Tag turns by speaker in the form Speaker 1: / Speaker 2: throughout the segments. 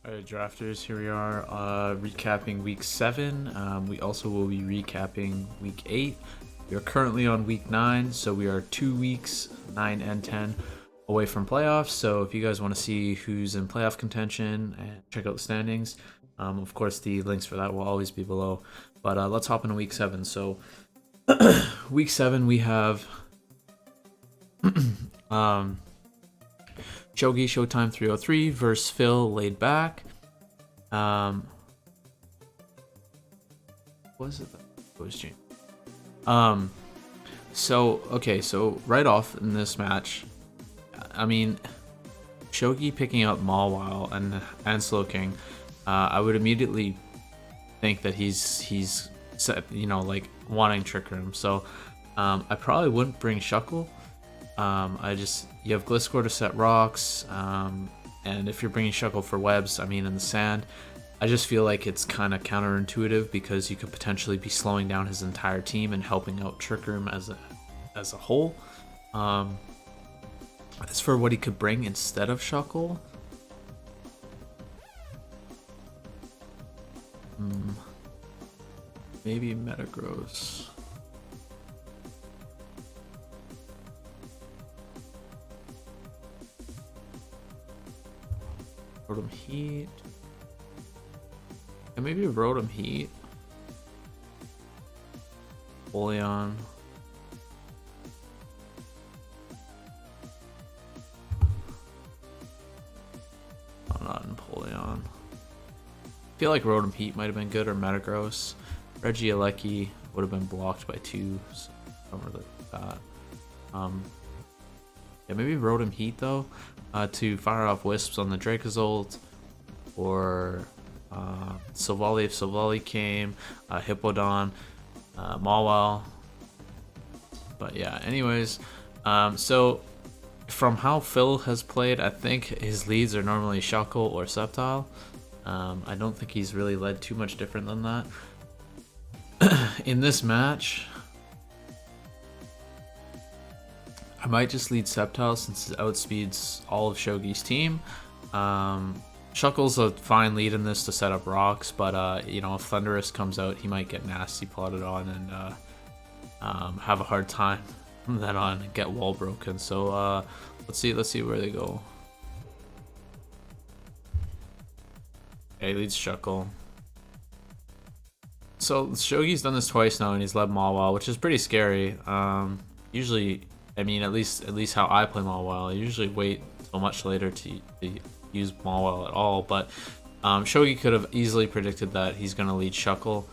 Speaker 1: Alright, drafters, here we are recapping week 7. We also will be recapping week 8. We are currently on week 9, so we are 2 weeks, 9 and 10, away from playoffs. So if you guys want to see who's in playoff contention and check out the standings, of course the links for that will always be below. But let's hop into week 7. So week 7 we have Shoghi Showtime 303 versus Phil Laid Back. What was it? It was Jayme. So right off in this match, I mean, Shoghi picking up Mawile and Slow King, I would immediately think that he's set, like wanting Trick Room. So I probably wouldn't bring Shuckle. You have Gliscor to set rocks, and if you're bringing Shuckle for webs, I mean in the sand, I just feel like it's kind of counterintuitive because you could potentially be slowing down his entire team and helping out Trick Room as a whole. As for what he could bring instead of Shuckle, maybe Metagross. Rotom Heat. And maybe Rotom Heat. Polion. I'm not in Polion. I feel like Rotom Heat might have been good, or Metagross. Regieleki would have been blocked by 2, so I don't really like that. Yeah, maybe Rotom Heat though, to fire off Wisps on the Dracozolt, or Silvally if Silvally came, Hippowdon, Mawile. But yeah, anyways, so from how Phil has played, I think his leads are normally Shuckle or Sceptile. I don't think he's really led too much different than that. In this match, I might just lead Sceptile since it outspeeds all of Shoghi's team. Shuckle's a fine lead in this to set up rocks, but if Thundurus comes out, he might get nasty plotted on and have a hard time from then on and get wall broken. So let's see where they go. Okay, he leads Shuckle. So Shoghi's done this twice now, and he's led Mawile, which is pretty scary. Usually, I mean, at least how I play Mawile, I usually wait so much later to use Mawile at all. But Shoghi could have easily predicted that he's going to lead Shuckle,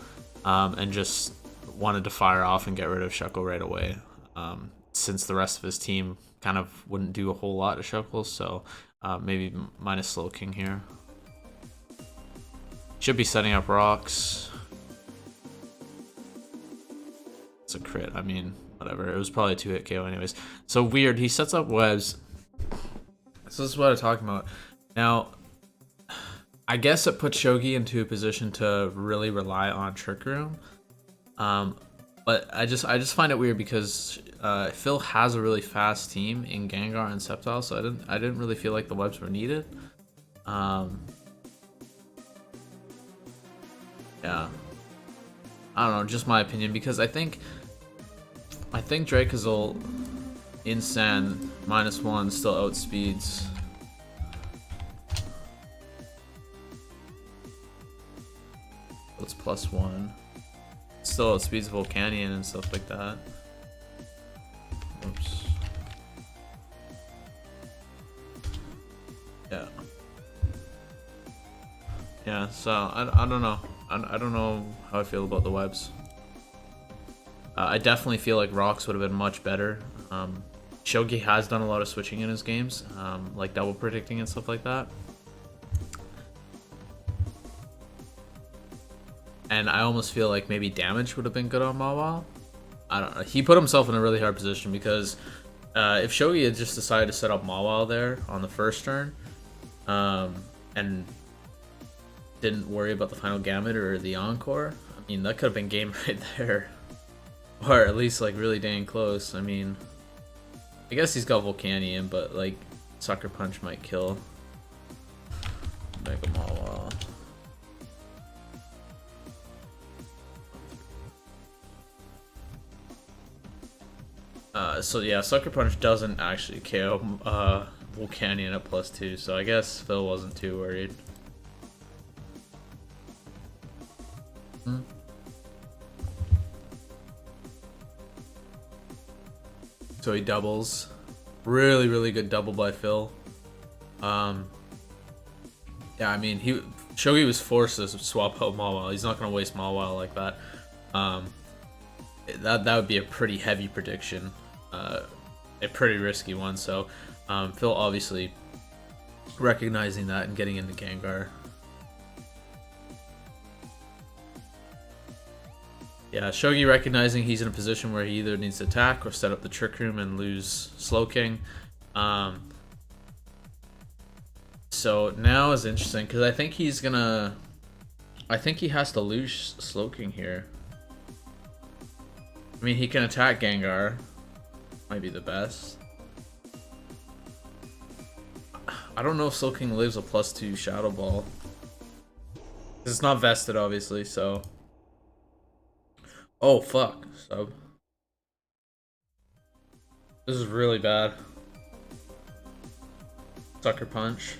Speaker 1: and just wanted to fire off and get rid of Shuckle right away, since the rest of his team kind of wouldn't do a whole lot to Shuckle. So maybe minus Slow King here. Should be setting up rocks. It's a crit. I mean, whatever. It was probably a 2-hit KO anyways. So weird. He sets up webs. So this is what I'm talking about. Now, I guess it puts Shoghi into a position to really rely on Trick Room. But I just find it weird because Phil has a really fast team in Gengar and Sceptile, so I didn't really feel like the webs were needed. Yeah. I don't know, just my opinion, because I think Dracozolt in Sand -1 still outspeeds. It's +1. Still outspeeds Volcanion and stuff like that. Oops. Yeah. Yeah, so I don't know. I don't know how I feel about the webs. I definitely feel like rocks would have been much better. Shoghi has done a lot of switching in his games, like double predicting and stuff like that. And I almost feel like maybe damage would have been good on Mawile. I don't know. He put himself in a really hard position because if Shoghi had just decided to set up Mawile there on the first turn, and didn't worry about the final gamut or the encore, I mean, that could have been game right there. Or at least like really dang close. I mean, I guess he's got Volcanion, but like Sucker Punch might kill. Mega Mall. So yeah, Sucker Punch doesn't actually KO Volcanion at +2, so I guess Phil wasn't too worried. So he doubles. Really, really good double by Phil. Yeah, I mean, Shoghi was forced to swap out Mawile. He's not going to waste Mawile like that. That would be a pretty heavy prediction. A pretty risky one. So Phil obviously recognizing that and getting into Gengar. Yeah, Shoghi recognizing he's in a position where he either needs to attack or set up the Trick Room and lose Slowking. So now is interesting because I think he's gonna. I think he has to lose Slowking here. I mean, he can attack Gengar. Might be the best. I don't know if Slowking lives a +2 Shadow Ball. It's not vested, obviously, so. Oh, fuck. Sub. This is really bad. Sucker Punch.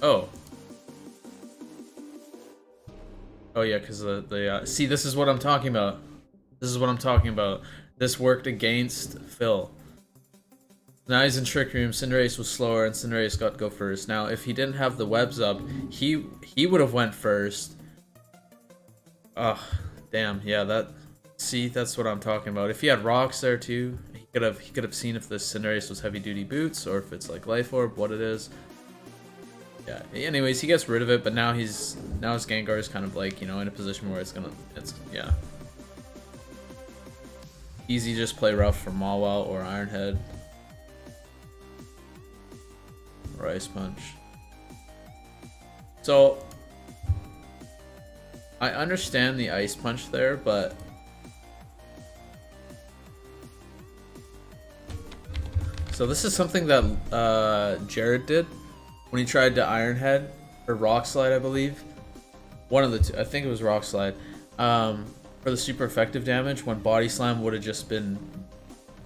Speaker 1: Oh. Oh yeah, because see, this is what I'm talking about. This is what I'm talking about. This worked against Phil. Now he's in Trick Room. Cinderace was slower, and Cinderace got to go first. Now, if he didn't have the webs up, he would have went first. Oh, damn. Yeah, see, that's what I'm talking about. If he had rocks there too, he could have seen if the Cinderace was heavy duty boots or if it's like Life Orb, what it is. Yeah. Anyways, he gets rid of it, but now his Gengar is kind of like, you know, in a position where it's yeah. Easy, just play rough for Mawile or Iron Head. Or Ice Punch. So I understand the Ice Punch there, but so this is something that Jarrod did when he tried to Iron Head or Rock Slide, I believe. One of the two. I think it was Rock Slide. For the super effective damage, when Body Slam would have just been,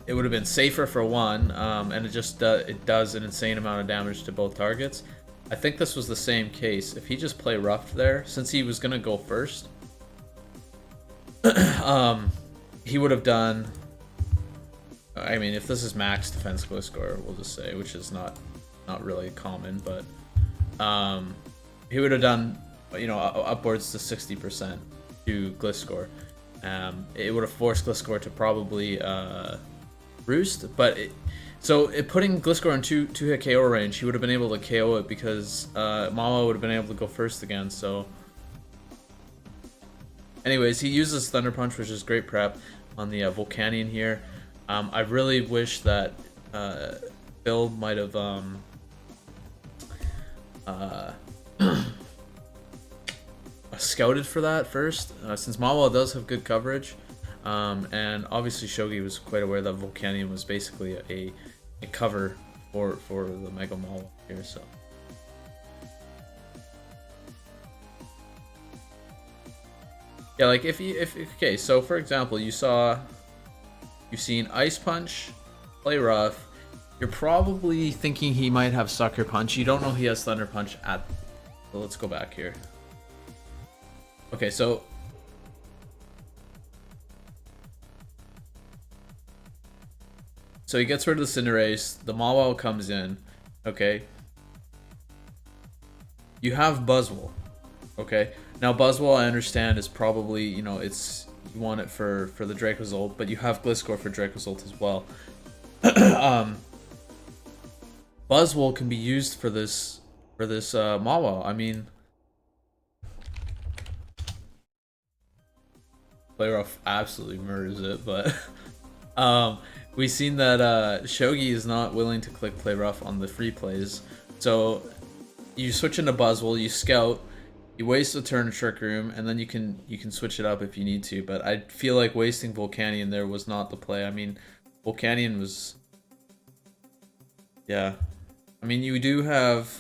Speaker 1: it would have been safer for one, and it does an insane amount of damage to both targets. I think this was the same case. If he just play rough there, since he was gonna go first, he would have done. I mean, if this is max defense Gliscor, we'll just say, which is not really common, but he would have done, you know, upwards to 60% to Gliscor. It would have forced Gliscor to probably roost, but putting Gliscor in two hit KO range, he would have been able to KO it because Mawile would have been able to go first again. So, anyways, he uses Thunder Punch, which is great prep on the Volcanion here. I really wish that Phil might have scouted for that first, since Mawile does have good coverage, and obviously Shoghi was quite aware that Volcanion was basically a cover for the Mega Mawile here. So yeah, like if okay, so for example, you've seen Ice Punch, play rough. You're probably thinking he might have Sucker Punch. You don't know he has Thunder Punch at. So let's go back here. Okay, so he gets rid of the Cinderace. The Mawile comes in. Okay. You have Buzzwole. Okay. Now Buzzwole, I understand, is probably, you know, you want it for the Dracozolt, but you have Gliscor for Dracozolt as well. Buzzwole can be used for this Mawile. I mean, play rough absolutely murders it, but we've seen that Shoghi is not willing to click play rough on the free plays. So you switch into Buzzwole, you scout, you waste a turn of Trick Room, and then you can switch it up if you need to. But I feel like wasting Volcanion there was not the play. I mean, Volcanion was, yeah. I mean, you do have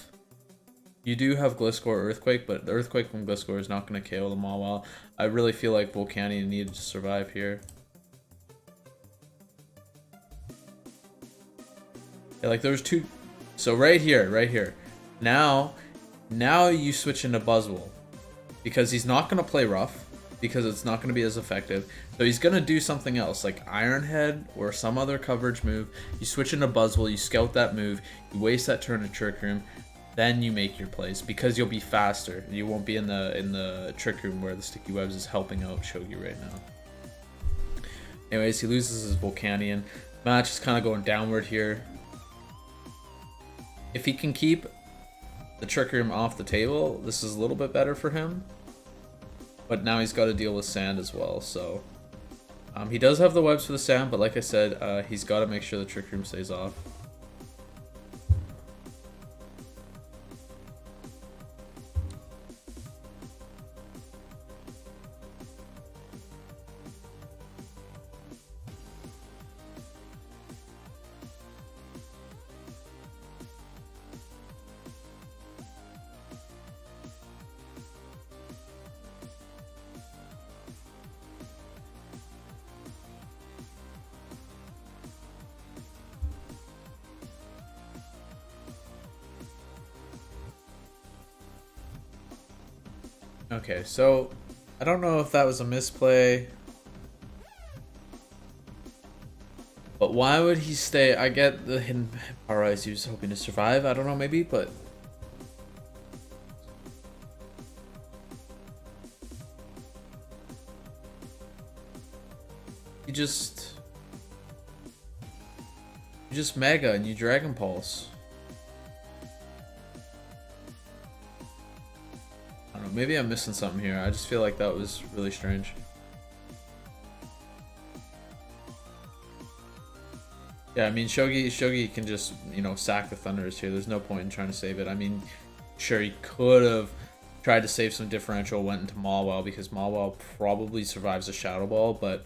Speaker 1: Gliscor Earthquake, but the Earthquake from Gliscor is not going to KO the Mawile. I really feel like Volcanion needed to survive here. Yeah, like there's two. So right here. Now you switch into Buzzwole because he's not going to play rough because it's not going to be as effective. So he's going to do something else like Iron Head or some other coverage move. You switch into Buzzwole, you scout that move, you waste that turn to Trick Room, then you make your plays because you'll be faster. You won't be in the Trick Room where the Sticky Webs is helping out Shoghi right now. Anyways, he loses his Volcanion. Match is kind of going downward here. If he can keep the Trick Room off the table, this is a little bit better for him. But now he's got to deal with Sand as well, so... he does have the webs for the Sand, but like I said, he's got to make sure the Trick Room stays off. Okay, so I don't know if that was a misplay, but why would he stay? I get the hidden power ice he was hoping to survive. I don't know, maybe, but you just Mega and you Dragon Pulse. Maybe I'm missing something here. I just feel like that was really strange. Yeah, I mean, Shoghi can just, you know, sack the Thundurus here. There's no point in trying to save it. I mean, sure, he could have tried to save some differential, went into Mawile, because Mawile probably survives a Shadow Ball, but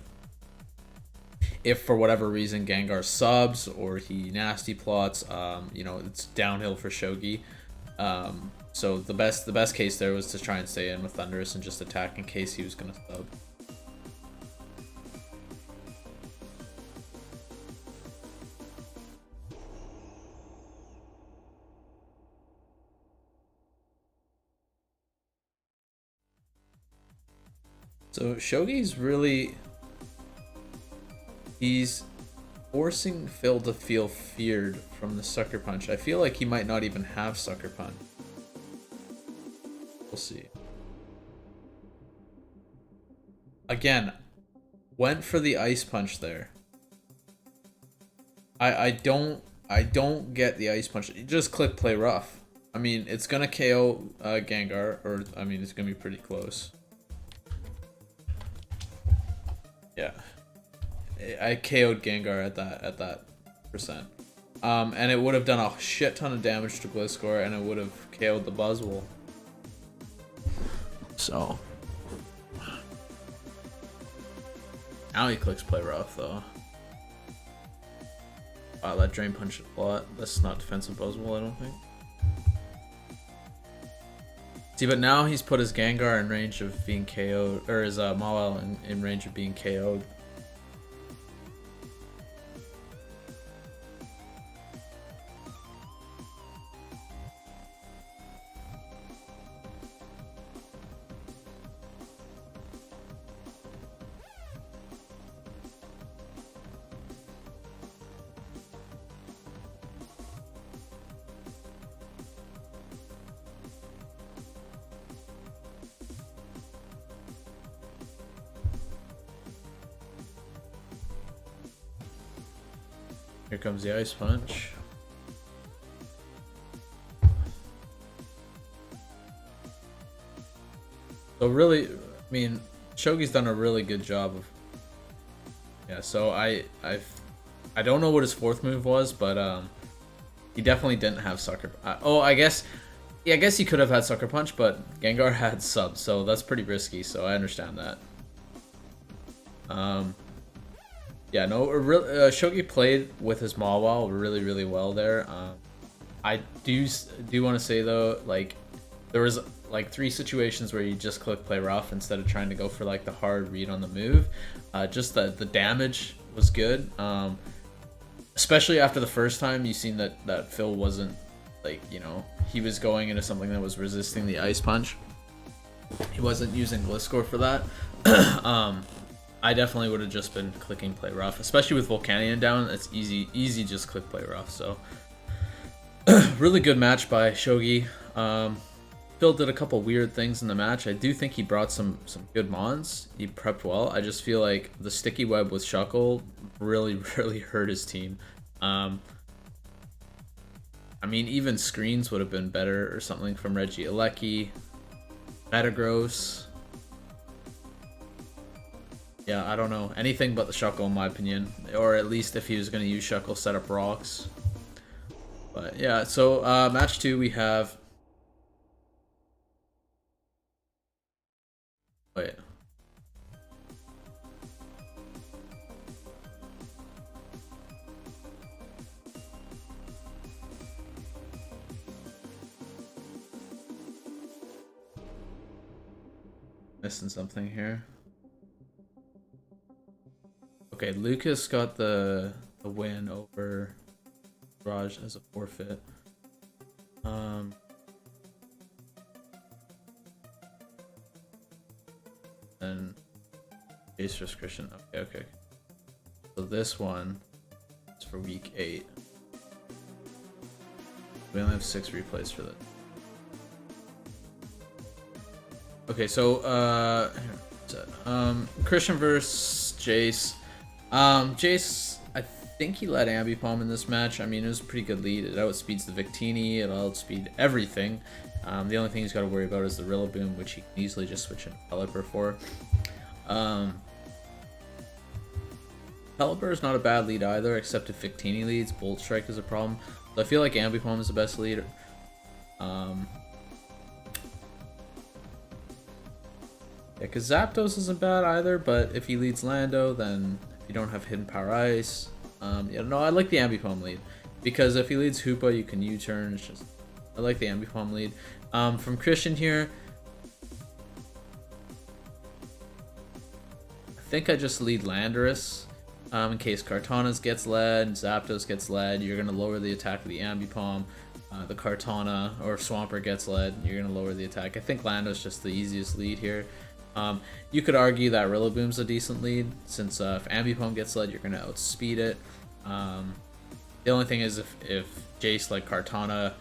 Speaker 1: if for whatever reason Gengar subs or he nasty plots, you know, it's downhill for Shoghi. So the best case there was to try and stay in with Thundurus and just attack in case he was gonna sub. So Shoghi's really, he's forcing Phil to feel feared from the Sucker Punch. I feel like he might not even have Sucker Punch. We'll see. Again, went for the Ice Punch there. I don't get the Ice Punch. You just click play rough. I mean, it's gonna KO Gengar, or I mean, it's gonna be pretty close. Yeah, I KO'd Gengar at that percent. And it would have done a shit ton of damage to Gliscor, and it would have KO'd the Buzzwole. So now he clicks play rough though. Wow, that Drain Punch a lot. That's not defensive Buzzwole, I don't think. See, but now he's put his Gengar in range of being KO'd, or his Mawile in range of being KO'd. Here comes the Ice Punch. So really, I mean, Shoghi's done a really good job of... Yeah, so I don't know what his fourth move was, but he definitely didn't have Sucker... oh, I guess he could have had Sucker Punch, but Gengar had Sub, so that's pretty risky, so I understand that. Yeah, no, Shoghi played with his Mawile really, really well there. I do want to say though, like there was like 3 situations where you just click play rough instead of trying to go for like the hard read on the move. Just the damage was good. Especially after the first time you seen that Phil wasn't like, you know, he was going into something that was resisting the ice punch. He wasn't using Gliscor for that. I definitely would have just been clicking play rough, especially with Volcanion down. It's easy just click play rough. So really good match by Shoghi. Phil did a couple weird things in the match. I do think he brought some good mons. He prepped well. I just feel like the sticky web with Shoghi really hurt his team. I mean, even screens would have been better or something from Reggie Alecki. Metagross. Yeah, I don't know. Anything but the Shoghi in my opinion. Or at least if he was going to use Shoghi, set up rocks. But yeah, so match 2 we have... Wait. Missing something here. Okay, Lucas got the win over Raj as a forfeit. And Jace vs Christian. Okay. So this one is for week 8. We only have 6 replays for that. Okay, so Christian versus Jace. Jace, I think he led Ambipom in this match. I mean, it was a pretty good lead. It outspeeds the Victini, it outspeed everything. The only thing he's got to worry about is the Rillaboom, which he can easily just switch in Pelipper for. Pelipper is not a bad lead either, except if Victini leads, Bolt Strike is a problem. So I feel like Ambipom is the best lead. Yeah, because Zapdos isn't bad either, but if he leads Lando, then if you don't have Hidden Power Ice... yeah, no, I like the Ambipom lead. Because if he leads Hoopa, you can U-turn. It's just... I like the Ambipom lead. From Christian here... I think I just lead Landorus. In case Kartana gets led, Zapdos gets led, you're going to lower the attack of the Ambipom. The Kartana or Swampert gets led, you're going to lower the attack. I think Lando's just the easiest lead here. You could argue that Rillaboom's a decent lead, since if Ambipom gets led, you're going to outspeed it. The only thing is if Jace like Kartana,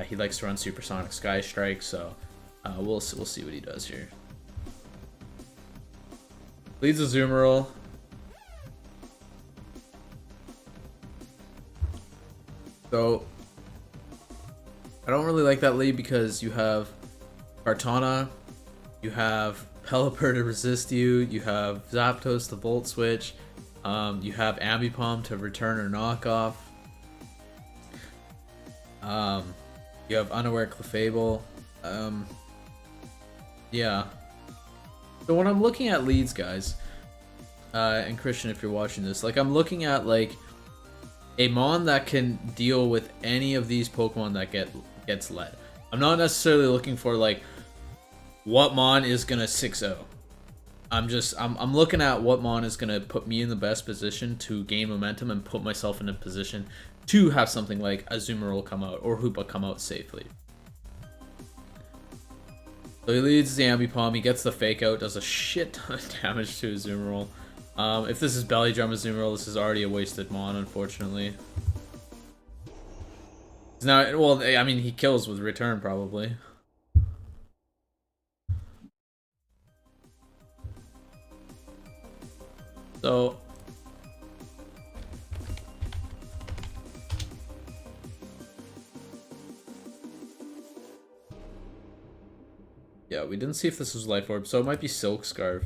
Speaker 1: he likes to run Supersonic Sky Strike, so we'll see what he does here. Leads a Azumarill. So I don't really like that lead because you have Kartana, you have Pelipper to resist you, you have Zapdos to Volt Switch, you have Ambipom to return or knock off, you have Unaware Clefable. Yeah. So when I'm looking at leads, guys, and Christian, if you're watching this, like I'm looking at like a Mon that can deal with any of these Pokemon that gets led. I'm not necessarily looking for like what Mon is gonna 6-0. I'm looking at what Mon is gonna put me in the best position to gain momentum and put myself in a position to have something like Azumarill come out or Hoopa come out safely. So he leads the Ambipom, he gets the Fake Out, does a shit ton of damage to Azumarill. If this is Belly Drum Azumarill, this is already a wasted Mon, unfortunately. Now, well, I mean, he kills with Return, probably. So... yeah, we didn't see if this was Life Orb, so it might be Silk Scarf.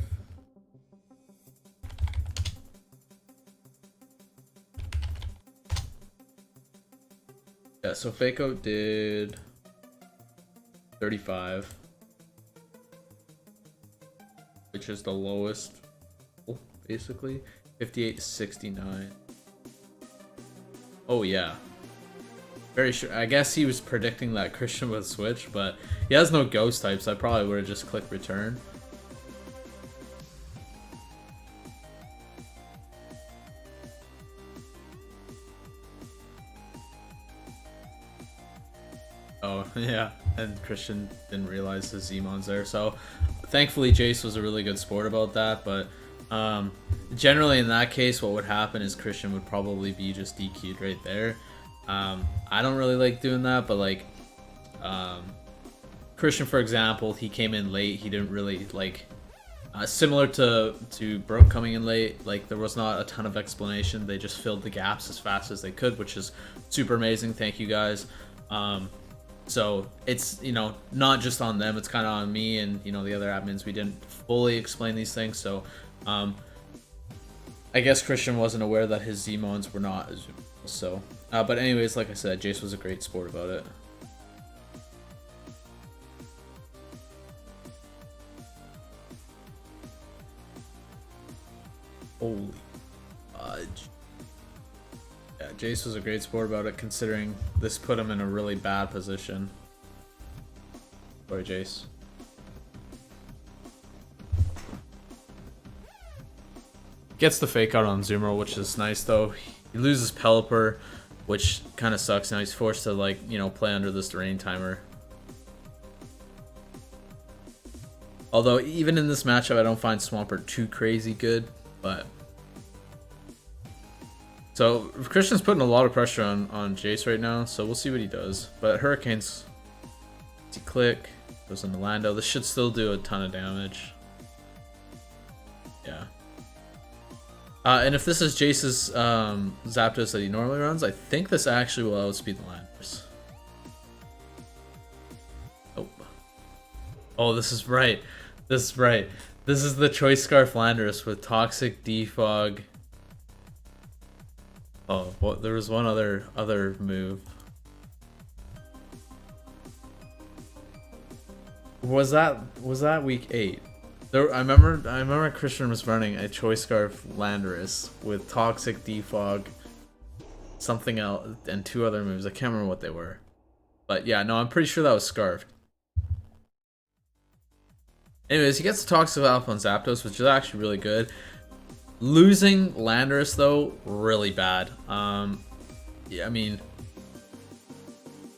Speaker 1: Yeah, so Fake Out did 35, which is the lowest, basically. 58 to 69. Oh yeah, Very sure. I guess he was predicting that Christian would switch, but he has no ghost types. I probably would have just clicked return. Oh, yeah. And Christian didn't realize his Zemon's there. So, thankfully, Jace was a really good sport about that. But generally, in that case, what would happen is Christian would probably be just DQ'd right there. I don't really like doing that, but like Christian, for example, he came in late. He didn't really like similar to Brooke coming in late. Like there was not a ton of explanation. They just filled the gaps as fast as they could, which is super amazing. Thank you guys. So it's, you know, not just on them. It's kind of on me and, you know, the other admins. We didn't fully explain these things, so I guess Christian wasn't aware that his Zmons were not as so. But anyways, like I said, Jace was a great sport about it. Holy fudge. Yeah, Jace was a great sport about it, considering this put him in a really bad position. Sorry, Jace. Gets the fake out on Zoomer, which is nice though. He loses Pelipper, which kind of sucks. Now he's forced to, like, you know, play under this rain timer. Although even in this matchup, I don't find Swampert too crazy good, but so Christian's putting a lot of pressure on Jace right now, so we'll see what he does. But Hurricanes, he click goes into Lando. This should still do a ton of damage. Yeah. And if this is Jace's Zapdos that he normally runs, I think this actually will outspeed the Landers. Oh. Oh, this is right. This is right. This is the Choice Scarf Landers with Toxic, Defog. Oh, well, there was one other move. Was that week 8? There, I remember Christian was running a Choice Scarf Landorus with Toxic, Defog, something else, and 2 other moves. I can't remember what they were. But yeah, no, I'm pretty sure that was Scarfed. Anyways, he gets the Toxic Alpha on Zapdos, which is actually really good. Losing Landorus, though, really bad. Yeah, I mean,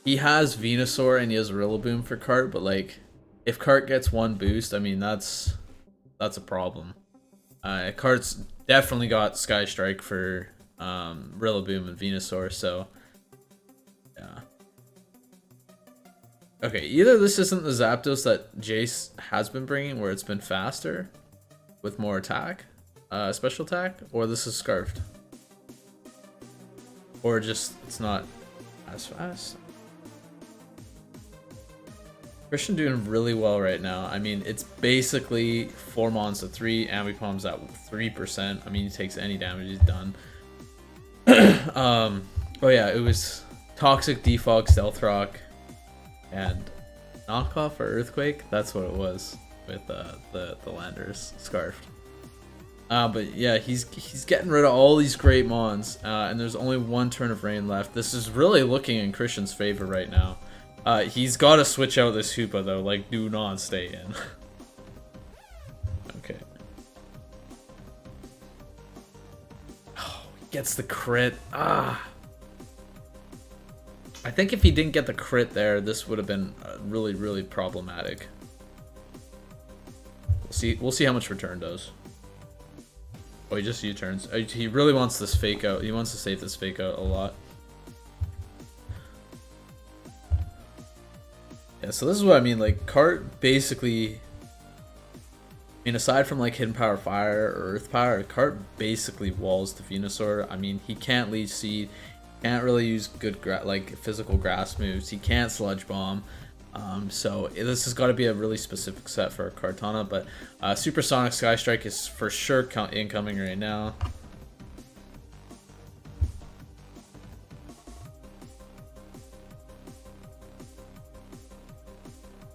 Speaker 1: he has Venusaur and he has Rillaboom for Cart, but like, if Cart gets 1 boost, I mean, that's a problem. Cart's definitely got Sky Strike for Rillaboom and Venusaur, so yeah. Okay, either this isn't the Zapdos that Jace has been bringing, where it's been faster with more attack, special attack, or this is Scarfed, or just it's not as fast. Christian doing really well right now. I mean, it's basically 4 Mons to 3, Ambipom's at 3%. I mean, he takes any damage, he's done. Oh yeah, it was Toxic, Defog, Stealth Rock, and Knockoff or Earthquake. That's what it was with the Landers Scarfed. But yeah, he's getting rid of all these great Mons, and there's only 1 turn of rain left. This is really looking in Christian's favor right now. He's got to switch out this Hoopa though, like, do not stay in. Okay. Oh, he gets the crit. Ah. I think if he didn't get the crit there, this would have been really, really problematic. We'll see how much return does. Oh, he just U-turns. He really wants this fake out. He wants to save this fake out a lot. Yeah, so this is what I mean, like, Cart basically, I mean, aside from like Hidden Power Fire or Earth Power, Cart basically walls the Venusaur. I mean, he can't Leech Seed, can't really use good like physical grass moves, he can't Sludge Bomb. So this has got to be a really specific set for Kartana, but Supersonic Sky Strike is for sure incoming right now.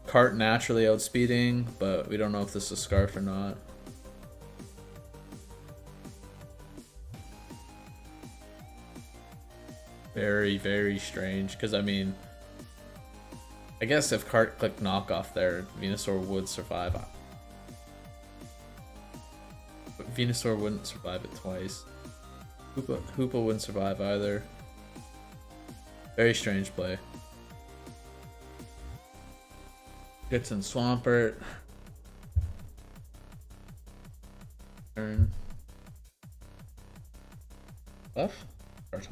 Speaker 1: Cart naturally outspeeding, but we don't know if this is Scarf or not. Very, very strange. Because, I mean, I guess if Cart clicked knockoff there, Venusaur would survive. But Venusaur wouldn't survive it twice. Hoopa wouldn't survive either. Very strange play. Gets in Swampert. Turn. Left? Kartana.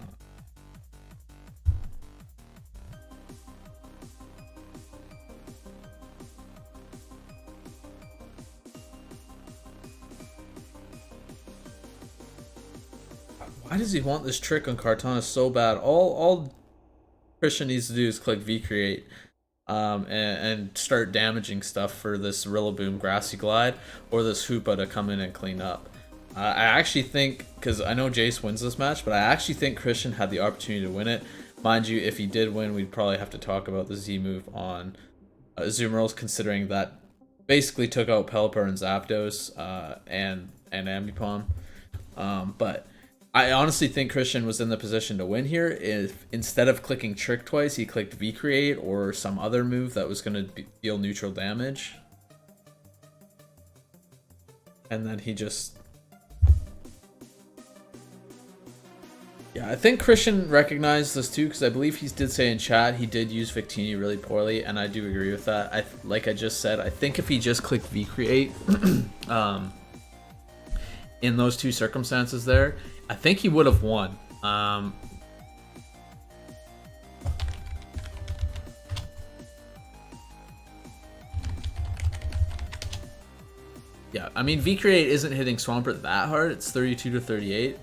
Speaker 1: Why does he want this trick on Kartana so bad? All Christian needs to do is click V-Create and start damaging stuff for this Rillaboom Grassy Glide or this Hoopa to come in and clean up. I actually think, because I know Jace wins this match, but I actually think Christian had the opportunity to win it. Mind you, if he did win, we'd probably have to talk about the Z move on Azumarill, considering that basically took out Pelipper and Zapdos and Ambipom. But I honestly think Christian was in the position to win here if instead of clicking Trick twice, he clicked V-Create or some other move that was going to deal neutral damage. And then he just... Yeah, I think Christian recognized this too, because I believe he did say in chat he did use Victini really poorly, and I do agree with that. Like I just said, I think if he just clicked V-Create in those two circumstances there, I think he would have won. Yeah, I mean, V-Create isn't hitting Swampert that hard. It's 32 to 38.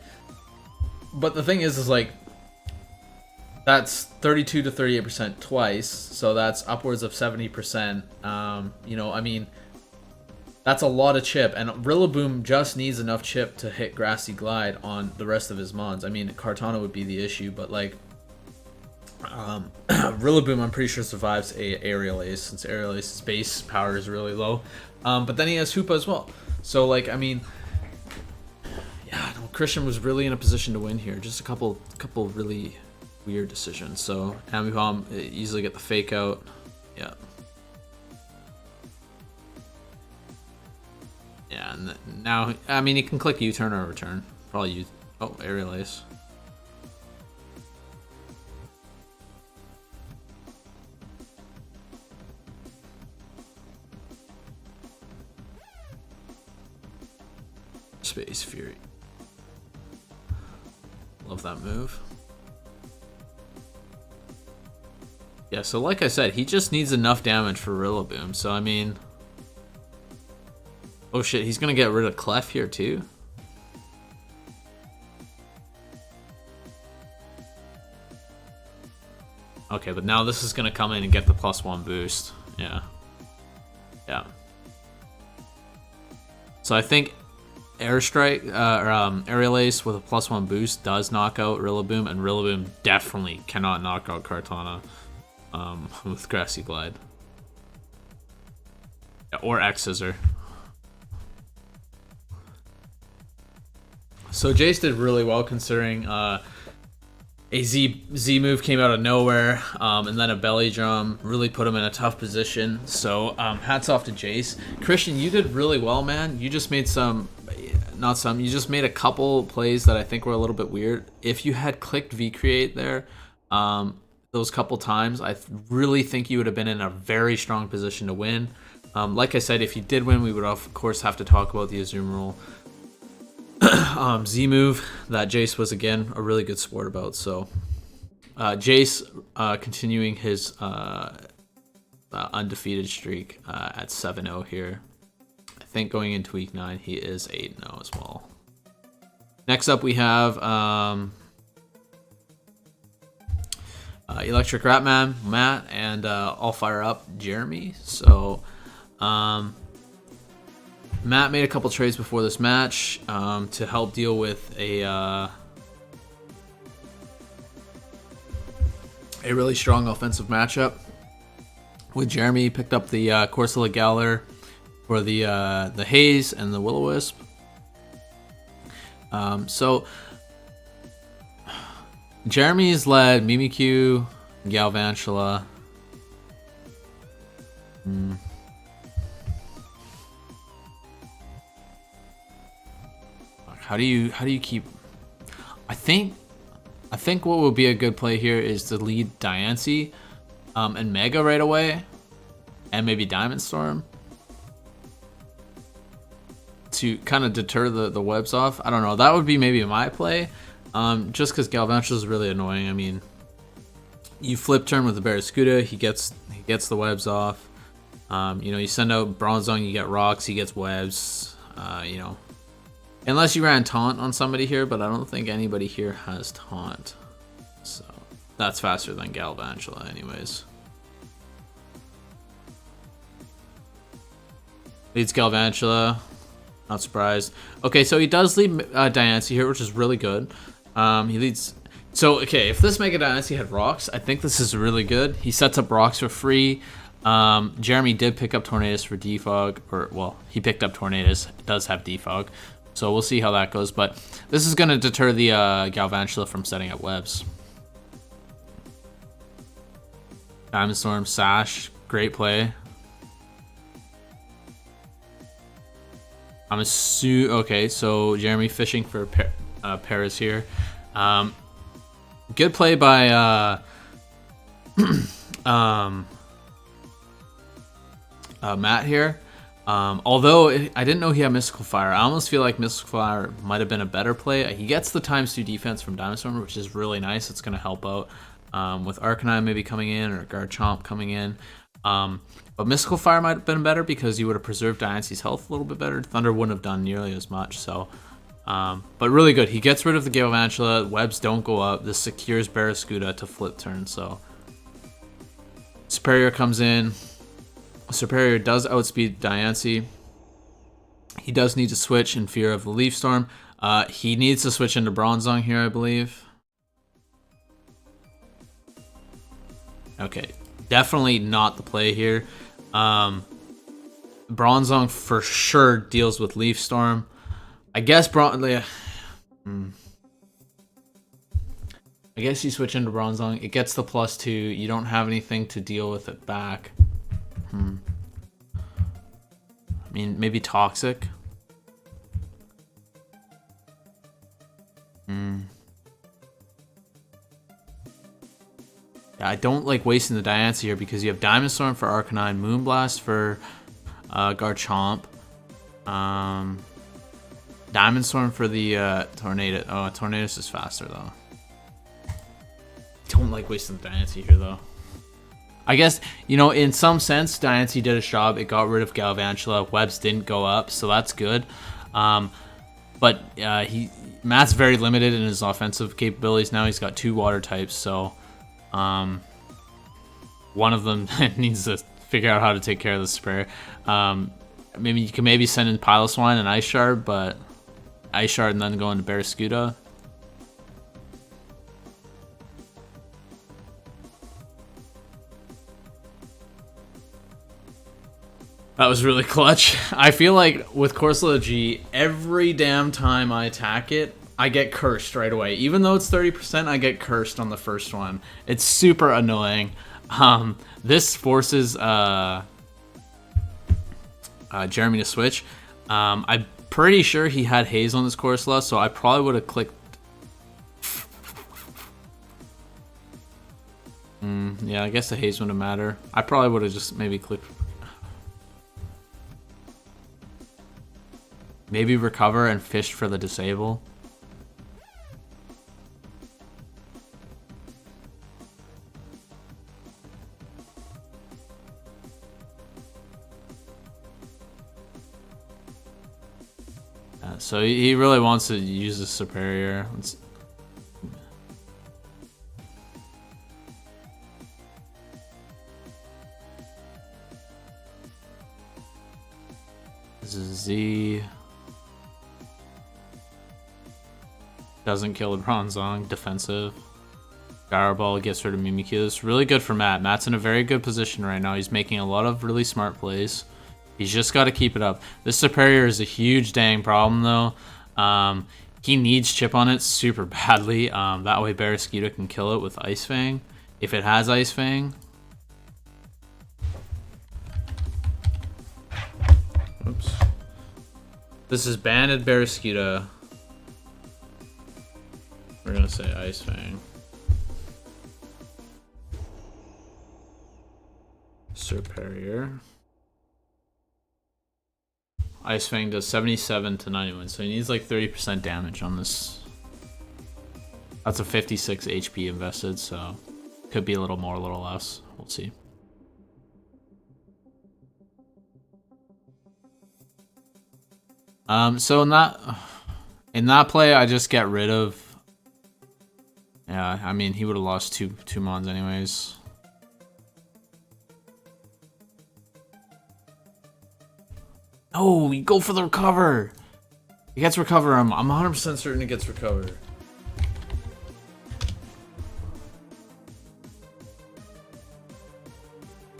Speaker 1: But the thing is like, that's 32 to 38% twice, so that's upwards of 70%. You know, I mean, that's a lot of chip, and Rillaboom just needs enough chip to hit Grassy Glide on the rest of his mons. I mean, Kartana would be the issue, but like, Rillaboom I'm pretty sure survives a Aerial Ace, since Aerial Ace's base power is really low. But then he has Hoopa as well. So like, I mean, yeah, no, Christian was really in a position to win here. Just a couple really weird decisions. So Ambipom easily get the fake out. Yeah. Yeah, and now, I mean, he can click U-turn or return. Probably U. Oh, Aerial Ace. Space Fury. Love that move. Yeah, so like I said, he just needs enough damage for Rillaboom. So, I mean... Oh shit, he's gonna get rid of Clef here too? Okay, but now this is gonna come in and get the +1 boost. Yeah. Yeah. So I think Airstrike, Aerial Ace with a +1 boost does knock out Rillaboom, and Rillaboom definitely cannot knock out Kartana with Grassy Glide. Yeah, or X-Scissor. So Jace did really well considering a Z move came out of nowhere, and then a belly drum really put him in a tough position. So hats off to Jace. Christian, you did really well, man. You just made you just made a couple plays that I think were a little bit weird. If you had clicked V-Create there those couple times, I really think you would have been in a very strong position to win. Like I said, if you did win, we would of course have to talk about the Azumarill Z move that Jace was again a really good sport about. So Jace continuing his undefeated streak at 7-0 here. I think going into week 9 he is 8-0 as well. Next up we have Electric Ratman Matt and All Fire Up Jayme. So Matt made a couple trades before this match to help deal with a really strong offensive matchup. With Jayme, he picked up the Corsola Galar for the Haze and the Will-O-Wisp. So Jeremy's led Mimikyu, Galvantula. How do you keep? I think what would be a good play here is to lead Diancie and Mega right away, and maybe Diamond Storm to kind of deter the webs off. I don't know. That would be maybe my play, just because Galvantula is really annoying. I mean, you flip turn with the Barraskewda, he gets the webs off. You know, you send out Bronzong, you get rocks, he gets webs. You know, unless you ran Taunt on somebody here, but I don't think anybody here has Taunt. So that's faster than Galvantula anyways. Leads Galvantula. Not surprised. Okay, so he does lead Diancie here, which is really good. He leads... So, okay, if this Mega Diancie had rocks, I think this is really good. He sets up rocks for free. Jayme did pick up Tornadus for defog. Or, well, he picked up Tornadus. It does have defog. So we'll see how that goes. But this is going to deter the Galvantula from setting up webs. Diamond Storm, Sash. Great play. Okay, so Jayme fishing for Paris here. Good play by Matt here. Although I didn't know he had Mystical Fire. I almost feel like Mystical Fire might have been a better play. He gets the ×2 defense from Diamond Storm, which is really nice. It's going to help out with Arcanine maybe coming in or Garchomp coming in. But Mystical Fire might have been better because you would have preserved Diancie's health a little bit better. Thunder wouldn't have done nearly as much. So, but really good. He gets rid of the Galvantula. Webs don't go up. This secures Barraskewda to flip turn. So Superior comes in. Superior does outspeed Diancie. He does need to switch in fear of the Leaf Storm. He needs to switch into Bronzong here, I believe. Okay, definitely not the play here. Bronzong for sure deals with Leaf Storm. I guess I guess you switch into Bronzong. It gets the +2. You don't have anything to deal with it back. I mean, maybe Toxic. Yeah, I don't like wasting the Diancie here because you have Diamond Storm for Arcanine, Moonblast for Garchomp, Diamond Storm for the Tornadus. Oh, Tornadus is faster though. Don't like wasting the Diancie here though. I guess, you know, in some sense, Diancie did a job. It got rid of Galvantula. Webs didn't go up, so that's good. But Matt's very limited in his offensive capabilities now. He's got 2 water types, so one of them needs to figure out how to take care of the Superior. Maybe you can send in Piloswine and Ice Shard, but Ice Shard and then go into Barraskewda. That was really clutch. I feel like with Corsola G, every damn time I attack it, I get cursed right away. Even though it's 30%, I get cursed on the first one. It's super annoying. This forces Jayme to switch. I'm pretty sure he had Haze on this Corsola, so I probably would have clicked. Yeah, I guess the Haze wouldn't matter. I probably would have just maybe clicked. Maybe recover and fish for the disable. So he really wants to use the Superior. This is Z. Doesn't kill the Bronzong. Defensive. Gyro Ball gets rid of Mimikyu. It's really good for Matt. Matt's in a very good position right now. He's making a lot of really smart plays. He's just got to keep it up. This Superior is a huge dang problem, though. He needs chip on it super badly. That way Barraskewda can kill it with Ice Fang. If it has Ice Fang. Oops. This is banded Barraskewda. We're gonna say Ice Fang. Serperior. Ice Fang does 77 to 91, so he needs like 30% damage on this. That's a 56 HP invested, so could be a little more, a little less. We'll see. So in that play, I just get rid of. Yeah, I mean he would have lost two mons anyways. Oh, you go for the recover. He gets recover. I'm 100% certain it gets recover.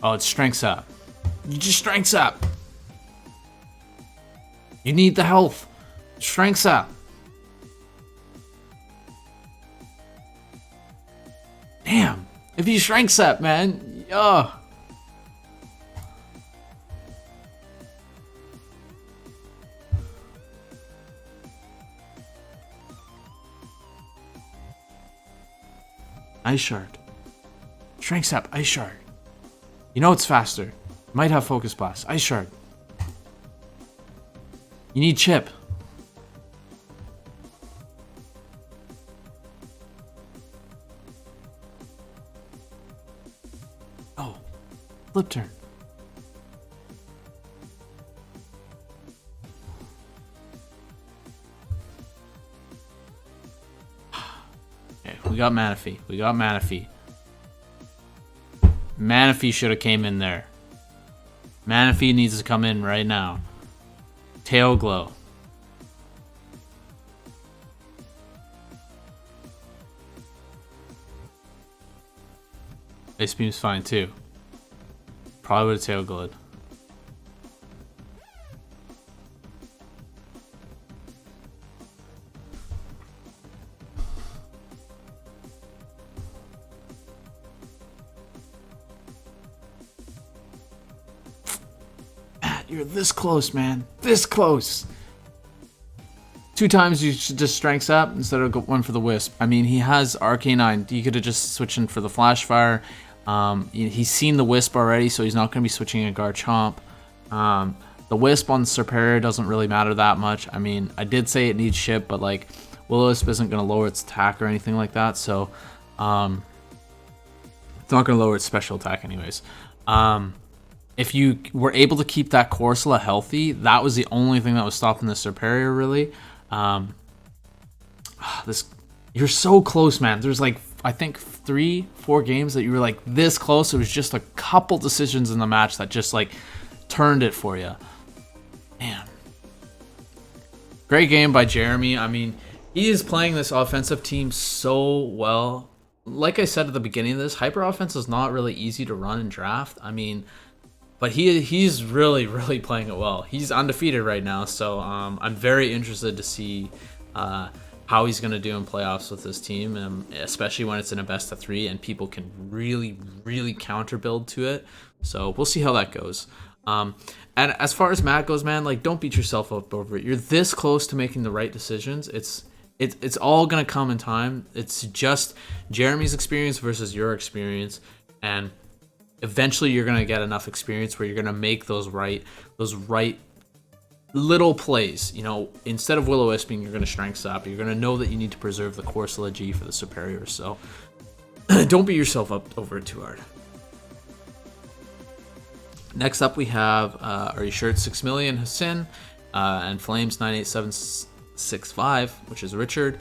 Speaker 1: Oh, it's strengths up. You just strengths up. You need the health. Strengths up. Damn. If he strengths up, man. Oh. Ice Shard. Strengths up. Ice Shard. You know it's faster. Might have Focus Blast. Ice Shard. You need chip. Oh. Flip turn. Okay, we got Manaphy. We got Manaphy. Manaphy should have came in there. Manaphy needs to come in right now. Tail Glow. Ice Beam's fine too. Probably would have Tail Glowed. You're this close, man. This close. 2 times you should just strengths up instead of one for the Wisp. I mean, he has Arcanine. You could have just switched in for the Flash Fire. He's seen the Wisp already, so he's not going to be switching a Garchomp. The Wisp on Serperior doesn't really matter that much. I mean, I did say it needs ship, but like, Will-O-Wisp isn't going to lower its attack or anything like that, so it's not going to lower its special attack anyways. If you were able to keep that Corsola healthy, that was the only thing that was stopping the Serperior, really. You're so close, man. There's like, I think 3-4 games that you were like this close. It was just a couple decisions in the match that just like turned it for you. Man. Great game by Jayme. I mean, he is playing this offensive team so well. Like I said at the beginning of this, hyper offense is not really easy to run and draft. I mean, but he's really, really playing it well. He's undefeated right now, so I'm very interested to see how he's going to do in playoffs with this team, especially when it's in a best of 3 and people can really, really counter build to it. So we'll see how that goes. And as far as Matt goes, man, like, don't beat yourself up over it. You're this close to making the right decisions. It's all going to come in time. It's just Jeremy's experience versus your experience, and eventually you're going to get enough experience where you're going to make those right little plays. You know, instead of Will-O-Wisping, you're going to strength up. You're going to know that you need to preserve the Corsola G for the Serperior. So don't beat yourself up over it too hard. Next up we have, are you sure it's 6 million, Hasin, and Flames 98765, which is Richard.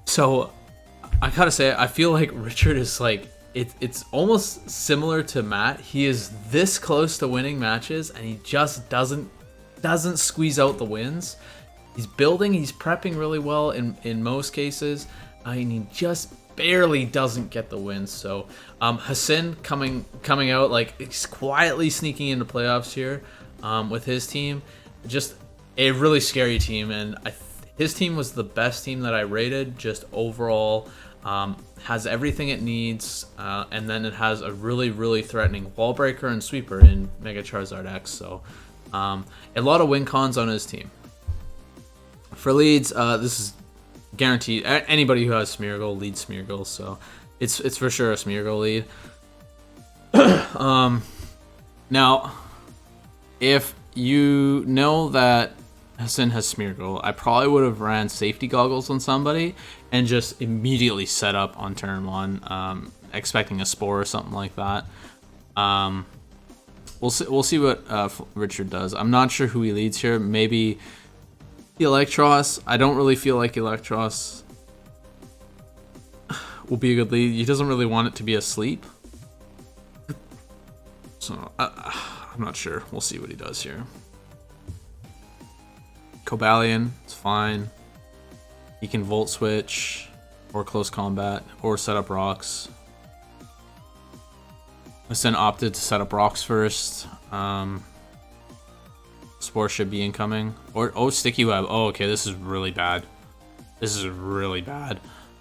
Speaker 1: So I gotta say, I feel like Richard is like, it's almost similar to Matt. He is this close to winning matches, and he just doesn't squeeze out the wins. He's building, he's prepping really well in most cases, and he just barely doesn't get the wins. So Hasin coming out, like, he's quietly sneaking into playoffs here with his team. Just a really scary team, and his team was the best team that I rated, just overall. Has everything it needs, and then it has a really, really threatening wall breaker and sweeper in Mega Charizard X. So a lot of win cons on his team. For leads, this is guaranteed. Anybody who has Smeargle leads Smeargle, so it's for sure a Smeargle lead. Now, if you know that Hasin has Smeargle, I probably would have ran safety goggles on somebody and just immediately set up on turn 1, expecting a spore or something like that. We'll see what Richard does. I'm not sure who he leads here. Maybe the Electros. I don't really feel like Electros will be a good lead. He doesn't really want it to be asleep. So I'm not sure. We'll see what he does here. Cobalion, it's fine. He can Volt Switch, or Close Combat, or set up rocks. Hasin opted to set up rocks first. Spore should be incoming. Or, oh, Sticky Web. Oh, okay, this is really bad. This is really bad.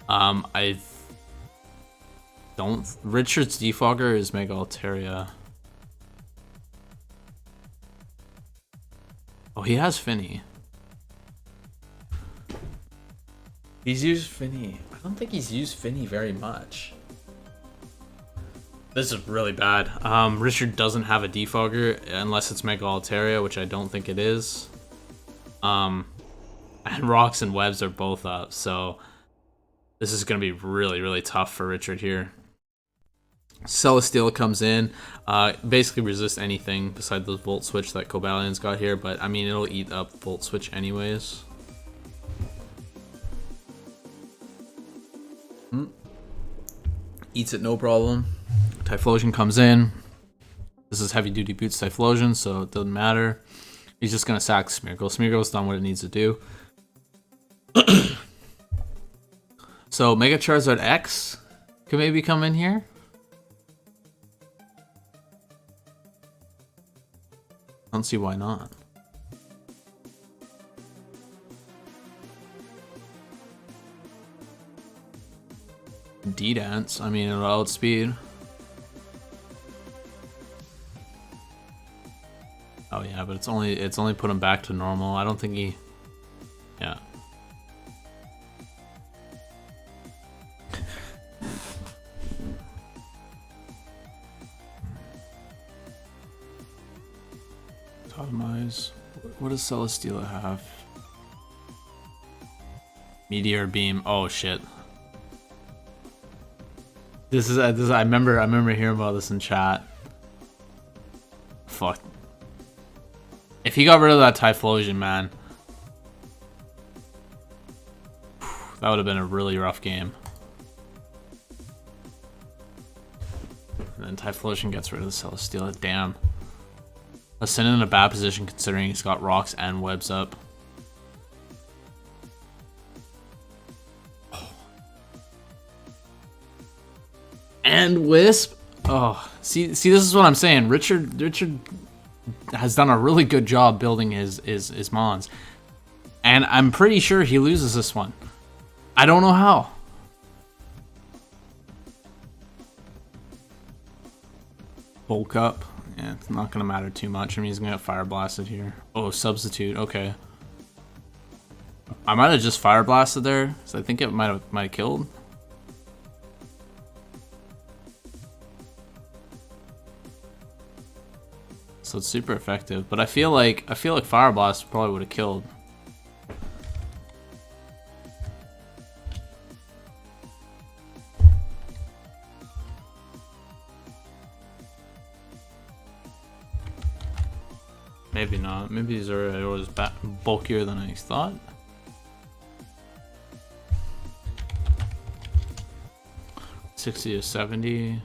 Speaker 1: I don't... Richard's Defogger is Mega Altaria. Oh, he has Finny. He's used Finny. I don't think he's used Finny very much. This is really bad. Richard doesn't have a Defogger unless it's Mega Altaria, which I don't think it is. And Rocks and Webs are both up, so this is going to be really, really tough for Richard here. Celesteela comes in, basically resist anything besides the Volt Switch that Cobalion's got here, but I mean, it'll eat up Volt Switch anyways. Eats it no problem. Typhlosion comes in. This is heavy duty boots Typhlosion, so it doesn't matter. He's just gonna sack Smeargle. Smeargle's done what it needs to do. So Mega Charizard X could maybe come in here. I don't see why not. D-Dance, I mean, at outspeed. Oh yeah, but it's only put him back to normal. I don't think he... Yeah. Totemize. What does Celesteela have? Meteor Beam. Oh shit. This is I remember hearing about this in chat. Fuck. If he got rid of that Typhlosion, man, that would have been a really rough game. And then Typhlosion gets rid of the Celesteela. Damn. Hasin in a bad position considering he's got rocks and webs up. And Wisp. Oh, see, this is what I'm saying. Richard has done a really good job building his Mons, and I'm pretty sure he loses this one. I don't know how. Bulk up. Yeah, it's not gonna matter too much. I mean, he's gonna get Fire Blasted here. Oh, Substitute. Okay. I might have just Fire Blasted there, so I think it might have killed. So it's super effective, but I feel like Fire Blast probably would have killed. Maybe not. Maybe he's already was bulkier than I thought. $60 to $70.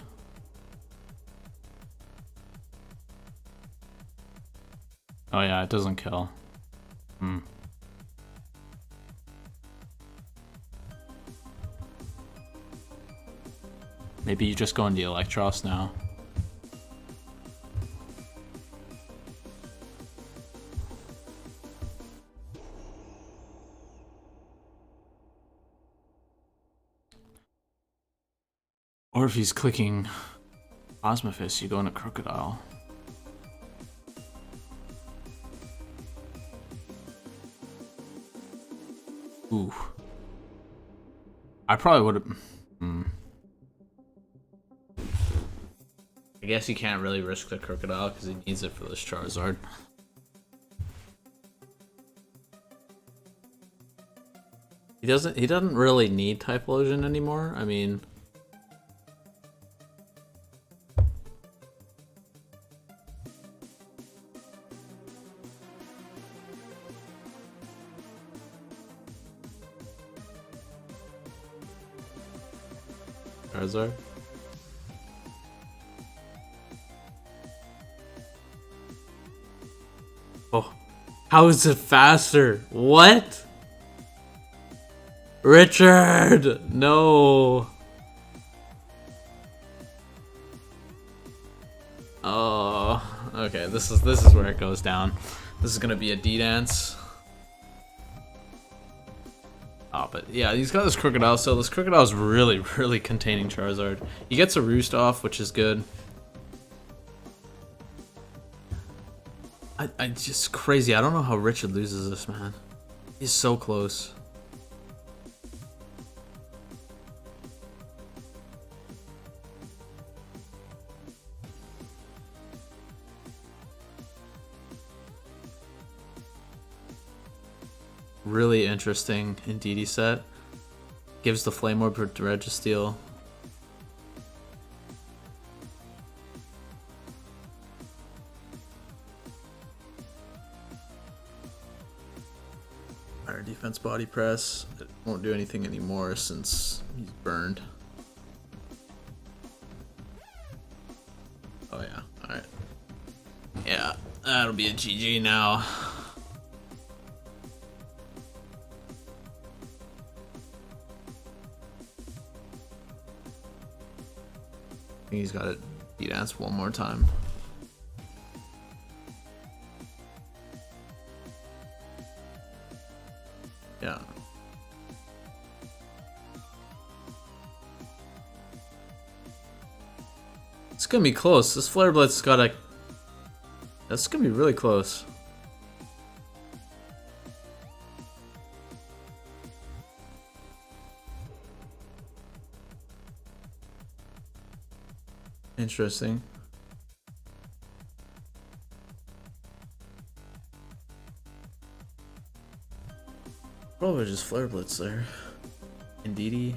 Speaker 1: Oh yeah, it doesn't kill. Maybe you just go into Electros now. Or if he's clicking Osmofist, you go into Crocodile. Ooh. I probably would have... I guess you can't really risk the Crocodile because he needs it for this Charizard. He doesn't really need Typhlosion anymore. I mean, Charizard. Oh, how is it faster? What? Richard! No! Oh, okay. This is where it goes down. This is gonna be a D-dance. Oh, but yeah, he's got this Crocodile, so this Crocodile is really, really containing Charizard. He gets a Roost off, which is good. I just crazy. I don't know how Richard loses this, man. He's so close. Really interesting Indeedee set. Gives the Flame Orb to Registeel. Higher defense body press. It won't do anything anymore since he's burned. Oh yeah, alright. Yeah, that'll be a GG now. I think he's got to D-dance one more time. Yeah. It's gonna be close. This Flare Blitz's gotta... That's gonna be really close. Interesting. Probably just Flare Blitz there. Indeedee.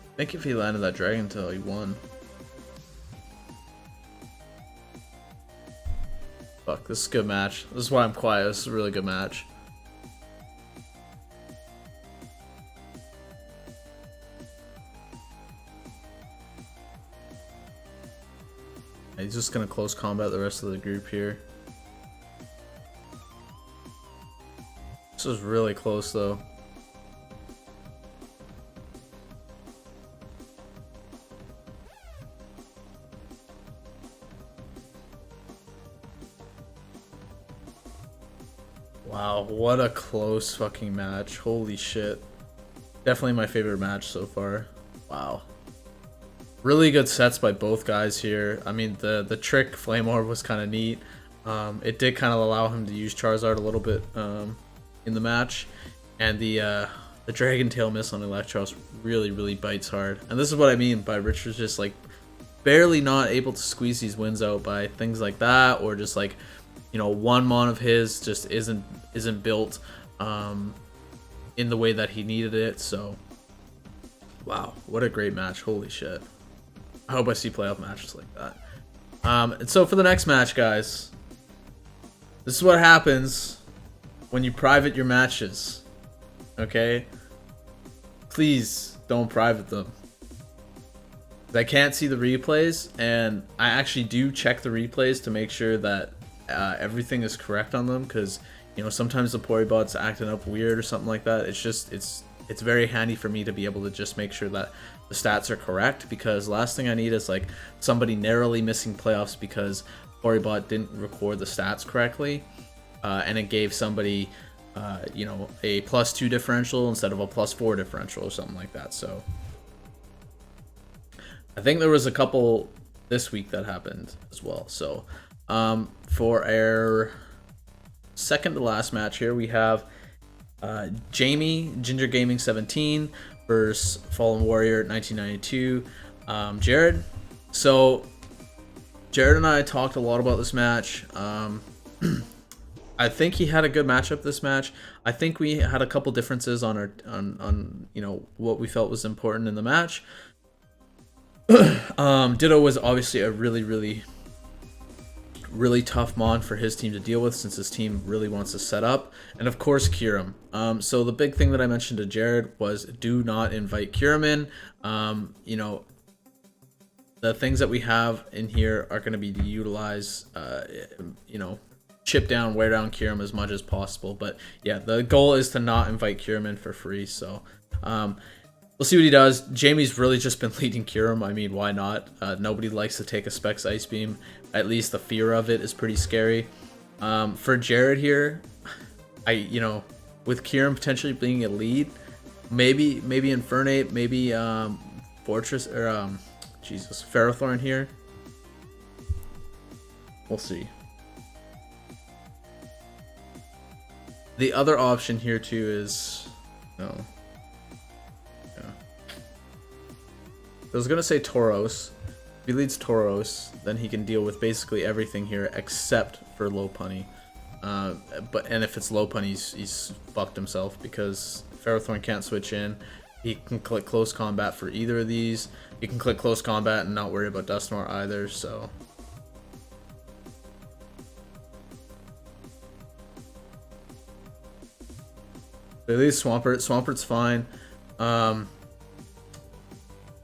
Speaker 1: I think if he landed that Dragon Tail, he won. Fuck, this is a good match. This is why I'm quiet. This is a really good match. He's just gonna close combat the rest of the group here. This was really close though. Wow, what a close fucking match. Holy shit. Definitely my favorite match so far. Wow. Really good sets by both guys here. I mean, the trick Flame Orb was kind of neat. It did kind of allow him to use Charizard a little bit in the match. And the Dragon Tail miss on Electros really, really bites hard. And this is what I mean by Richard's just like barely not able to squeeze these wins out by things like that, or just like you know, one mon of his just isn't built in the way that he needed it. So wow, what a great match. Holy shit. I hope I see playoff matches like that. And so for the next match, guys, this is what happens when you private your matches. Okay? Please don't private them. I can't see the replays, and I actually do check the replays to make sure that everything is correct on them, because you know, sometimes the Poribot's acting up weird or something like that. It's just it's very handy for me to be able to just make sure that the stats are correct, because last thing I need is like somebody narrowly missing playoffs because Poribot didn't record the stats correctly, and it gave somebody you know, a +2 differential instead of a +4 differential or something like that. So I think there was a couple this week that happened as well. So for our second to last match here, we have Jayme, Ginger Gaming 17 versus Fallen Warrior 1992, Jarrod. So Jarrod and I talked a lot about this match. I think he had a good matchup this match. I think we had a couple differences on our on you know, what we felt was important in the match. Ditto was obviously a really tough mon for his team to deal with, since his team really wants to set up, and of course Kirim. So the big thing that I mentioned to Jarrod was do not invite Kirim in. You know, the things that we have in here are going to be to utilize, you know, chip down, wear down Kirim as much as possible. But yeah, the goal is to not invite Kirim in for free. So we'll see what he does. Jayme's really just been leading Kirim. I mean, why not? Nobody likes to take a Specs Ice Beam. At least the fear of it is pretty scary. For Jarrod here, you know, with Kirim potentially being a lead, maybe Infernate, maybe Fortress, or Jesus, Ferrothorn here. We'll see. The other option here too is no. Yeah. I was gonna say Tauros. If he leads Tauros, then he can deal with basically everything here except for Lopunny. And if it's Lopunny, he's fucked himself, because Ferrothorn can't switch in. He can click close combat for either of these. He can click close combat and not worry about Dusknoir either. So at least Swampert's fine.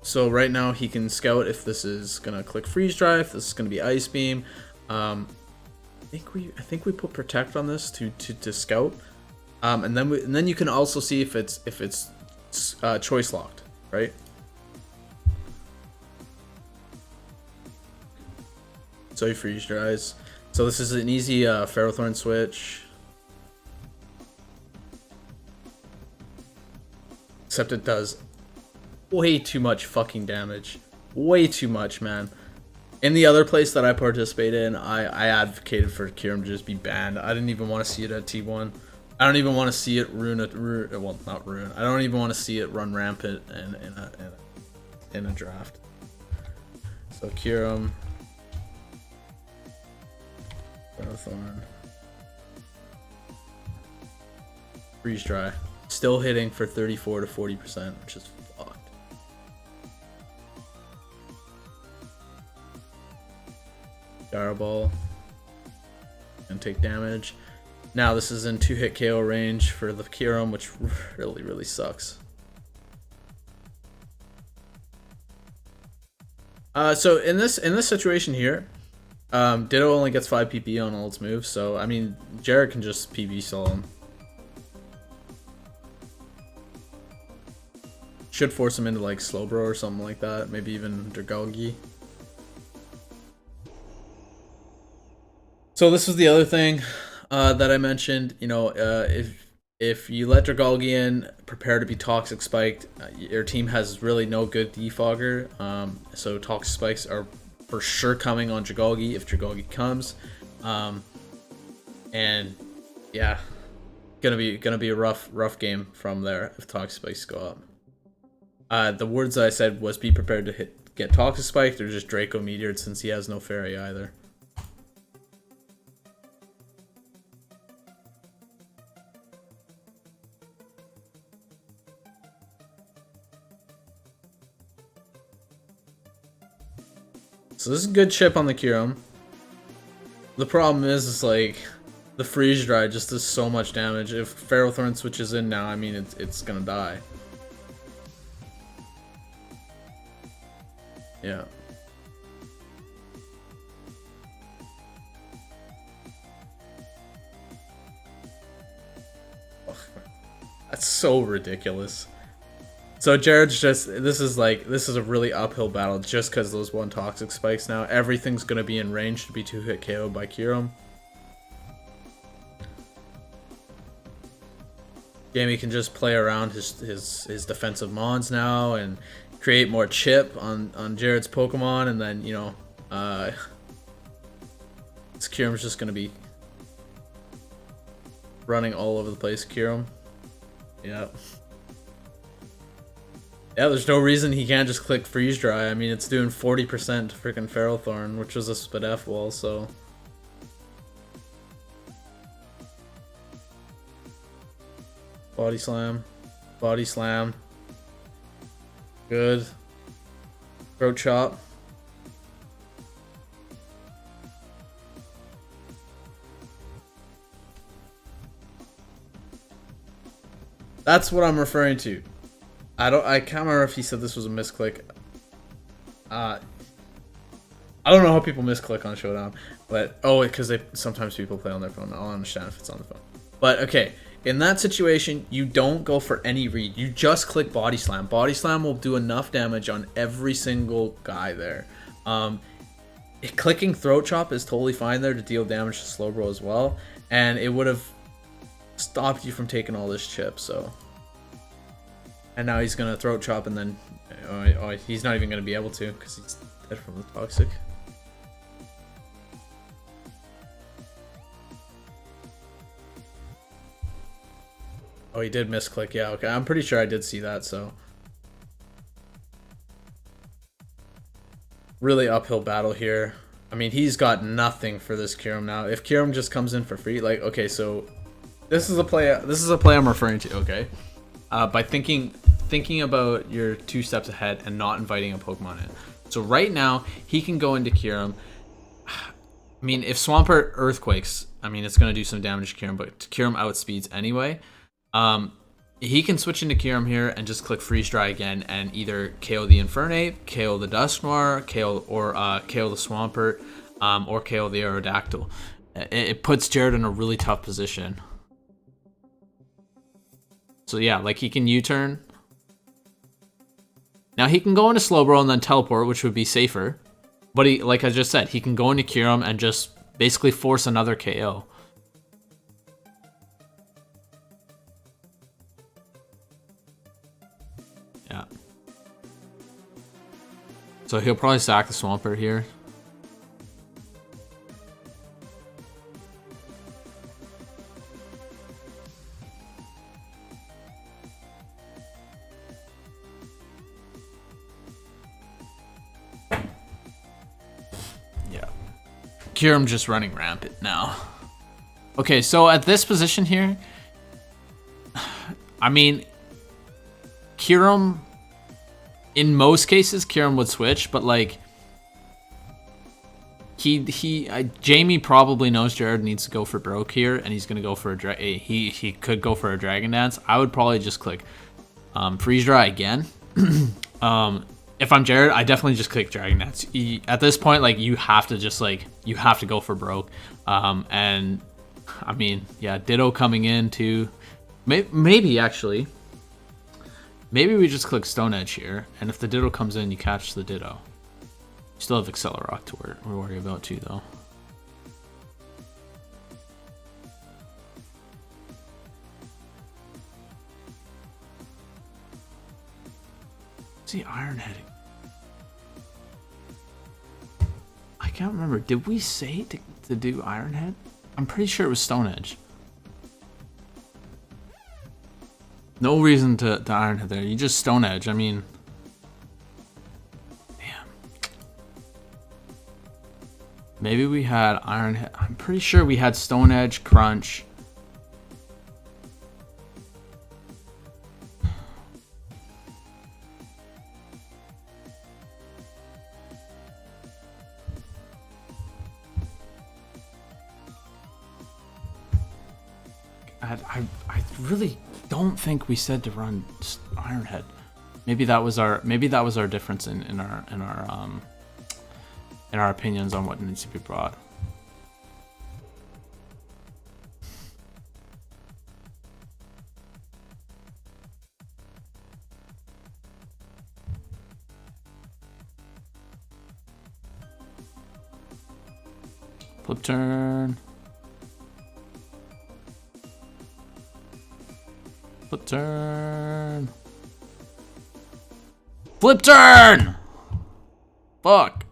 Speaker 1: So right now he can scout if this is gonna click freeze dry, if this is gonna be ice beam. I think we put protect on this to scout, and then you can also see if it's choice locked, right? So he freeze dries. So this is an easy Ferrothorn switch. Except it does way too much fucking damage. Way too much, man. In the other place that I participated in, I advocated for Kirim to just be banned. I didn't even want to see it at T1. I don't even want to see it well, not ruin. I don't even want to see it run rampant in a draft. So Kirim, Ferrothorn, freeze dry. Still hitting for 34 to 40%, which is fucked. Gyro Ball. And take damage. Now this is in 2-hit KO range for the Kirim, which really sucks. So in this situation here, Ditto only gets 5 PP on all its moves, so I mean Jarrod can just PB stall him. Should force him into like Slowbro or something like that. Maybe even Dragalge. So this was the other thing that I mentioned. You know, if you let Dragalge in, prepare to be Toxic Spiked. Your team has really no good defogger. So Toxic Spikes are for sure coming on Dragalge if Dragalge comes. And yeah, gonna be a rough game from there if Toxic Spikes go up. The words I said was be prepared to get Toxic Spiked or just Draco Meteored, since he has no fairy either. So this is a good chip on the Kyurem. The problem is like the freeze dry just does so much damage. If Ferrothorn switches in now, I mean it's gonna die. Yeah. Oh, that's so ridiculous. So Jarrod's just, this is a really uphill battle just because those 1 toxic spikes now. Everything's going to be in range to be 2-hit KO'd by Kyurem. Jayme can just play around his defensive mons now and create more chip on Jarrod's Pokemon, and then, you know, this Kyurem's just going to be running all over the place. Kyurem. Yeah. Yeah, there's no reason he can't just click Freeze Dry. I mean, it's doing 40% to freaking Ferrothorn, which was a spit F wall, so. Body Slam. Body Slam. Good. Throat Chop. That's what I'm referring to. I can't remember if he said this was a misclick. I don't know how people misclick on Showdown, but because sometimes people play on their phone. I'll understand if it's on the phone. But okay, in that situation, you don't go for any read. You just click Body Slam. Body Slam will do enough damage on every single guy there. Clicking Throat Chop is totally fine there to deal damage to Slowbro as well, and it would have stopped you from taking all this chip. So. And now he's gonna Throat Chop, and then he's not even gonna be able to because he's dead from the toxic. Oh, he did misclick. Yeah, okay. I'm pretty sure I did see that. So really uphill battle here. I mean, he's got nothing for this Kyurem now. If Kyurem just comes in for free, like, okay, so this is a play. This is a play I'm referring to. Okay, by thinking about your 2 steps ahead and not inviting a Pokemon in. So right now, he can go into Kyurem. I mean, if Swampert Earthquakes, I mean, it's going to do some damage to Kyurem, but Kyurem outspeeds anyway. He can switch into Kyurem here and just click Freeze Dry again and either KO the Infernape, KO the Dusknoir, KO the Swampert, or KO the Aerodactyl. It puts Jarrod in a really tough position. So yeah, like he can U-turn. Now he can go into Slowbro and then teleport, which would be safer. But he, like I just said, he can go into Kyurem and just basically force another KO. Yeah. So he'll probably sack the Swampert here. Kyurem just running rampant now. Okay, so at this position here, I mean, Kyurem, in most cases, Kyurem would switch, but like, Jayme probably knows Jarrod needs to go for broke here, and he's gonna go for a he could go for a Dragon Dance. I would probably just click Freeze Dry again. If I'm Jarrod, I definitely just click Dragon Dance. At this point, like, you have to just, like, you have to go for broke. And, I mean, yeah, Ditto coming in too. Maybe, actually. Maybe we just click Stone Edge here. And if the Ditto comes in, you catch the Ditto. You still have Accelerock to worry about too, though. See, Iron Head. I can't remember. Did we say to do Iron Head? I'm pretty sure it was Stone Edge. No reason to Iron Head there. You just Stone Edge. I mean, damn. Maybe we had Iron Head. I'm pretty sure we had Stone Edge, Crunch. I really don't think we said to run Ironhead. Maybe that was our difference in our opinions on what needs to be brought. Flip turn. Flip turn. Flip turn! Fuck.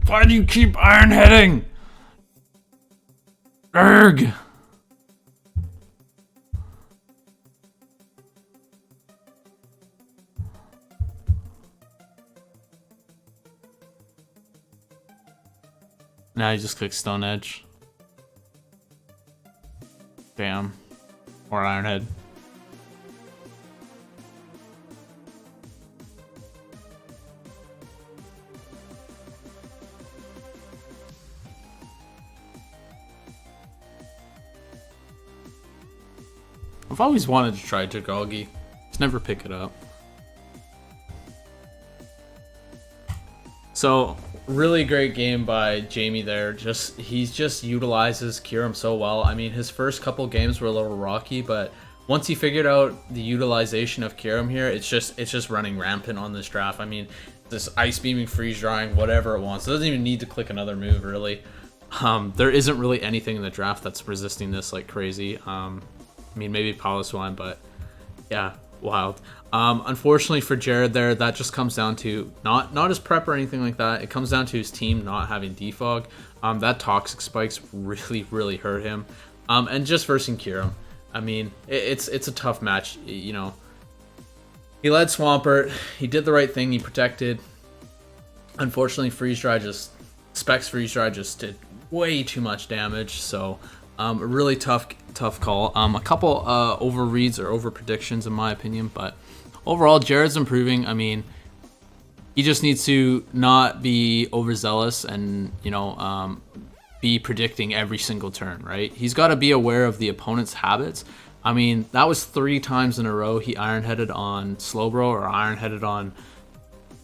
Speaker 1: Why do you keep iron heading? Erg. Now you just click Stone Edge. Bam. Or Ironhead. I've always wanted to try Shoghi. Just never pick it up. So, really great game by Jayme there. He just utilizes Kyurem so well. I mean, his first couple games were a little rocky, but once he figured out the utilization of Kyurem here, it's just running rampant on this draft. I mean, this ice beaming, freeze drying, whatever it wants. It doesn't even need to click another move, really. There isn't really anything in the draft that's resisting this like crazy. I mean, maybe Palace One, but yeah, wild. Unfortunately for Jarrod there, that just comes down to not his prep or anything like that. It comes down to his team not having defog. That toxic spikes really hurt him. And just versing Kyurem. I mean, it's a tough match. You know, he led Swampert. He did the right thing. He protected. Unfortunately, Specs Freeze Dry just did way too much damage. So a really tough call. A couple overreads or over predictions in my opinion, but overall Jarrod's improving. I mean, he just needs to not be overzealous and, you know, be predicting every single turn, right? He's got to be aware of the opponent's habits. I mean, that was 3 times in a row he iron-headed on Slowbro or iron-headed on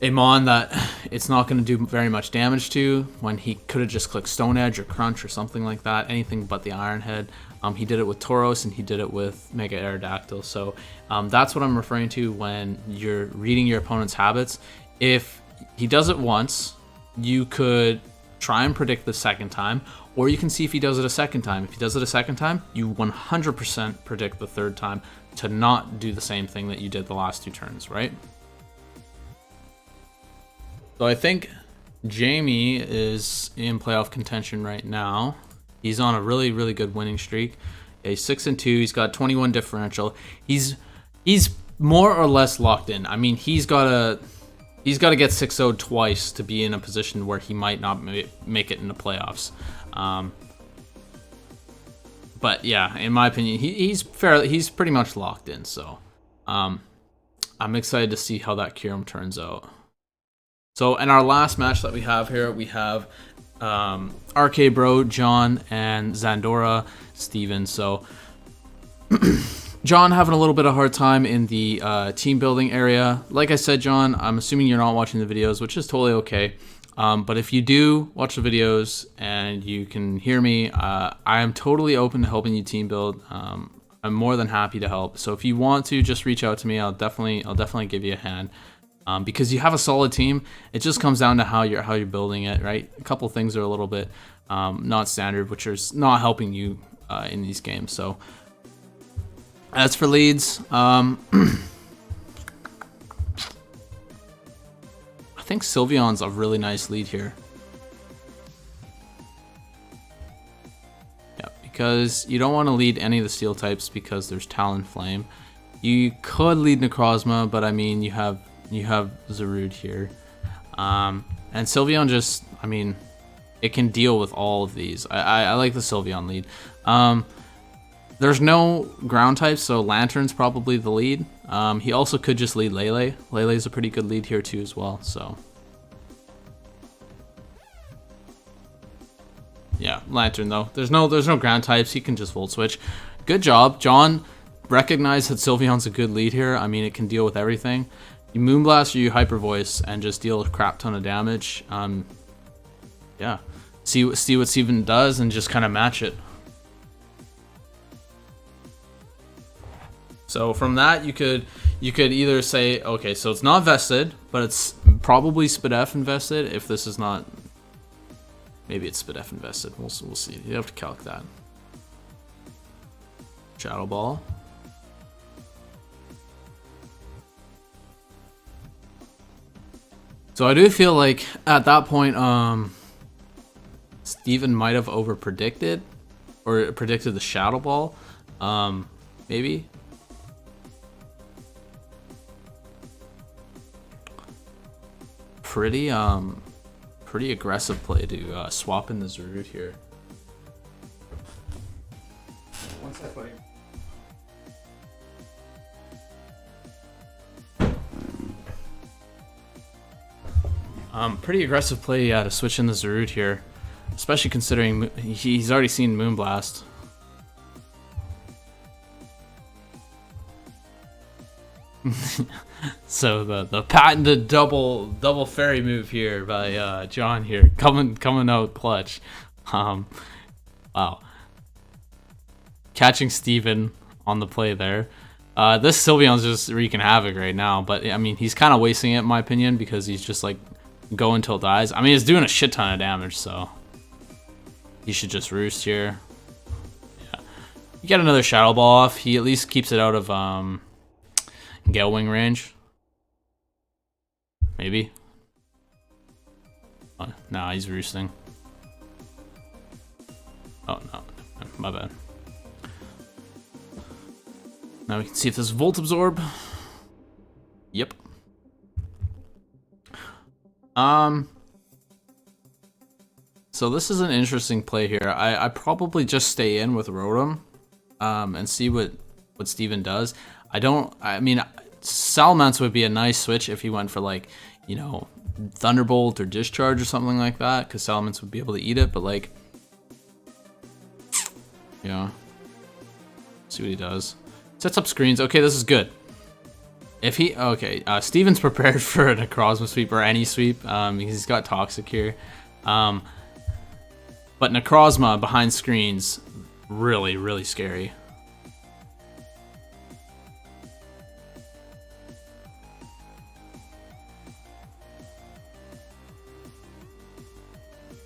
Speaker 1: a Mon that it's not going to do very much damage to, when he could have just clicked Stone Edge or Crunch or something like that, anything but the Iron Head. He did it with Tauros and he did it with Mega Aerodactyl. So that's what I'm referring to when you're reading your opponent's habits. If he does it once, you could try and predict the second time, or you can see if he does it a second time. If he does it a second time, you 100% predict the third time to not do the same thing that you did the last 2 turns, right? So I think Jayme is in playoff contention right now. He's on a really good winning streak. He's 6-2. He's got 21 differential. He's more or less locked in. I mean, he's got to get 6-0 twice to be in a position where he might not make it in the playoffs. But yeah, in my opinion, he's pretty much locked in. So I'm excited to see how that Kyurem turns out. So in our last match that we have here, we have RK Bro, John, and Zandora Steven. So John having a little bit of hard time in the team building area. Like I said, John, I'm assuming you're not watching the videos, which is totally okay. But if you do watch the videos and you can hear me, I am totally open to helping you team build. I'm more than happy to help. So if you want to, just reach out to me. I'll definitely give you a hand. Because you have a solid team, it just comes down to how you're building it, right? A couple things are a little bit not standard, which is not helping you in these games. So as for leads, I think Sylveon's a really nice lead here. Yeah, because you don't want to lead any of the steel types because there's Talonflame. You could lead Necrozma, but I mean you have Zarude here. And Sylveon just, I mean, it can deal with all of these. I like the Sylveon lead. There's no ground types, so Lantern's probably the lead. He also could just lead Lele. Lele's a pretty good lead here too as well, so. Yeah, Lantern though. There's no ground types, he can just Volt Switch. Good job, John. Recognize that Sylveon's a good lead here. I mean, it can deal with everything. You Moonblast or you Hyper Voice and just deal a crap ton of damage. Yeah, see what Steven does and just kind of match it. So from that, you could either say, okay, so it's not vested, but it's probably SpDef invested. If this is not, maybe it's SpDef invested. We'll see. You have to calc that. Shadow Ball. So I do feel like at that point, Steven might have over predicted or predicted the Shadow Ball. Maybe. Pretty aggressive play to swap in the Jarrod here. One sec, buddy. Pretty aggressive play, yeah, to switch in the Jarrod here, especially considering he's already seen Moonblast. So the patented double fairy move here by John here, coming out clutch. Wow, catching Steven on the play there. This Sylveon's just wreaking havoc right now, but I mean he's kind of wasting it in my opinion because he's just like go until it dies. I mean he's doing a shit ton of damage, so he should just roost here. Yeah, you get another Shadow Ball off. He at least keeps it out of Gale Wing range. Maybe. Oh, nah, he's roosting. Oh no, my bad. Now we can see if this Volt Absorb. Yep. So this is an interesting play here. I probably just stay in with Rotom, and see what Steven does. I mean, Salamence would be a nice switch if he went for like, you know, Thunderbolt or Discharge or something like that, because Salamence would be able to eat it, but like, yeah. See what he does. Sets up screens. Okay, this is good. If he, okay, Steven's prepared for a Necrozma sweep or any sweep. He's got Toxic here. But Necrozma behind screens, really, really scary.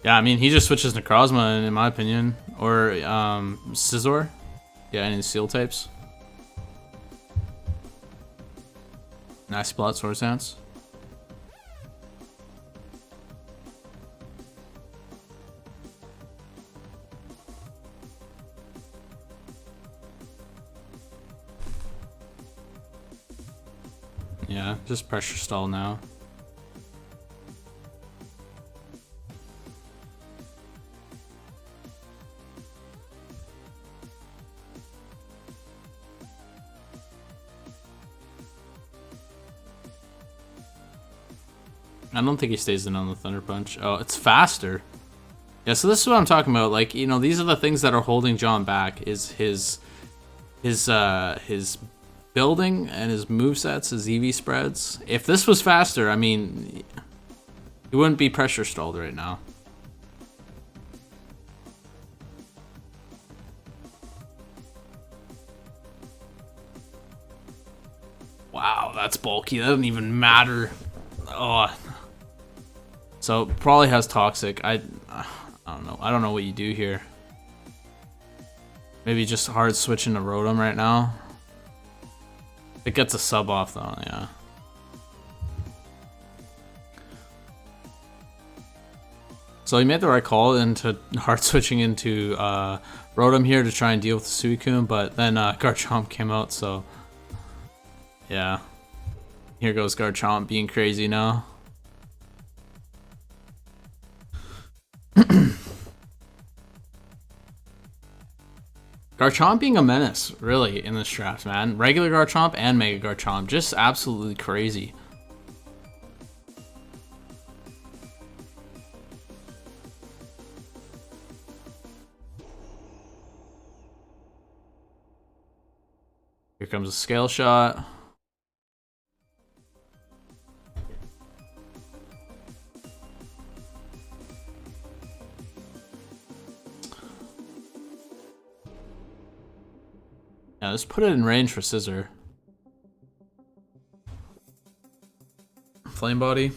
Speaker 1: Yeah, I mean, he just switches Necrozma, in my opinion. Or, Scizor. Yeah, any Steel types. Nice plot, Swords Dance. Yeah, just pressure stall now. I don't think he stays in on the Thunder Punch. Oh, it's faster. Yeah, so this is what I'm talking about. Like, you know, these are the things that are holding John back, is his building and his movesets, his EV spreads. If this was faster, I mean, he wouldn't be pressure stalled right now. Wow, that's bulky. That doesn't even matter. Oh. So probably has Toxic. I don't know. I don't know what you do here. Maybe just hard switching to Rotom right now. It gets a sub off though, yeah. So he made the right call into hard switching into Rotom here to try and deal with the Suicune, but then Garchomp came out, so yeah. Here goes Garchomp being crazy now. Garchomp being a menace, really, in this draft, man. Regular Garchomp and Mega Garchomp, just absolutely crazy. Here comes a Scale Shot. Yeah, let's put it in range for Scissor. Flame Body.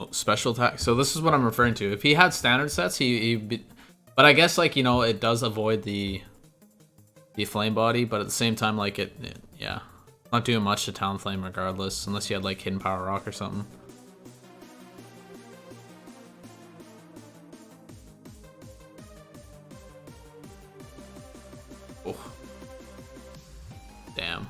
Speaker 1: Oh, special attack. So this is what I'm referring to. If he had standard sets, but I guess, like, you know, it does avoid the Flame Body, but at the same time, like, yeah, not doing much to Talonflame regardless, unless you had like Hidden Power Rock or something. Oh. Damn.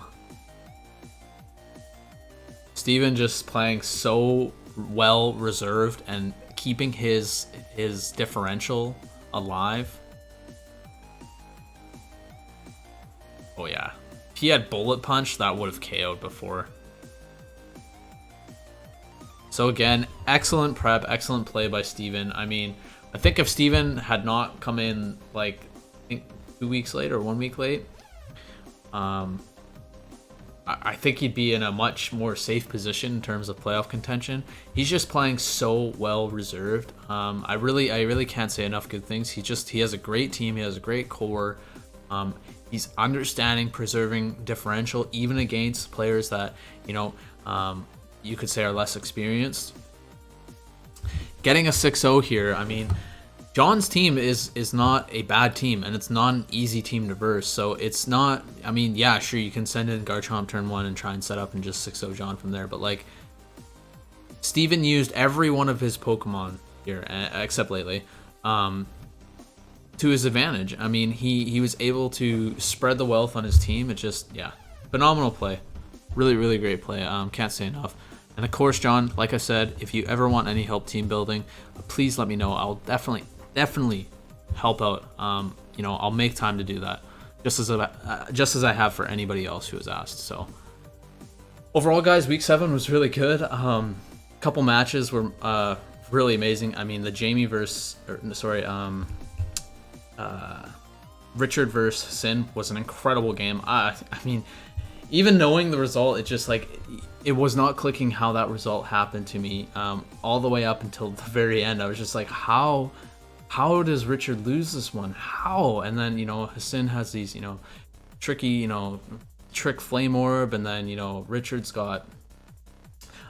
Speaker 1: Steven just playing so well reserved and keeping his differential alive. Oh yeah. If he had Bullet Punch, that would have KO'd before. So again, excellent prep, excellent play by Steven. I mean, I think if Steven had not come in, like, I think 2 weeks late or 1 week late, I think he'd be in a much more safe position in terms of playoff contention. He's just playing so well reserved. I really can't say enough good things. He has a great team. He has a great core. He's understanding preserving differential even against players that, you know, you could say are less experienced. Getting a 6-0 here, I mean, John's team is not a bad team, and it's not an easy team to verse. So it's not, I mean, yeah, sure, you can send in Garchomp turn 1 and try and set up and just 6-0 John from there. But, like, Steven used every one of his Pokemon here, except lately, to his advantage. I mean, he was able to spread the wealth on his team. It just, yeah, phenomenal play. Really, really great play. Can't say enough. And of course, John, like I said, if you ever want any help team building, please let me know. I'll definitely help out. You know, I'll make time to do that, just as I have for anybody else who has asked. So overall, guys, week 7 was really good. Couple matches were really amazing. I mean, the Jayme versus, Richard versus Sin was an incredible game. I mean, even knowing the result, it just, like, it was not clicking how that result happened to me. All the way up until the very end, I was just like, how does Richard lose this one? How? And then, you know, Hasin has these, you know, tricky, you know, trick Flame Orb, and then, you know, Richard's got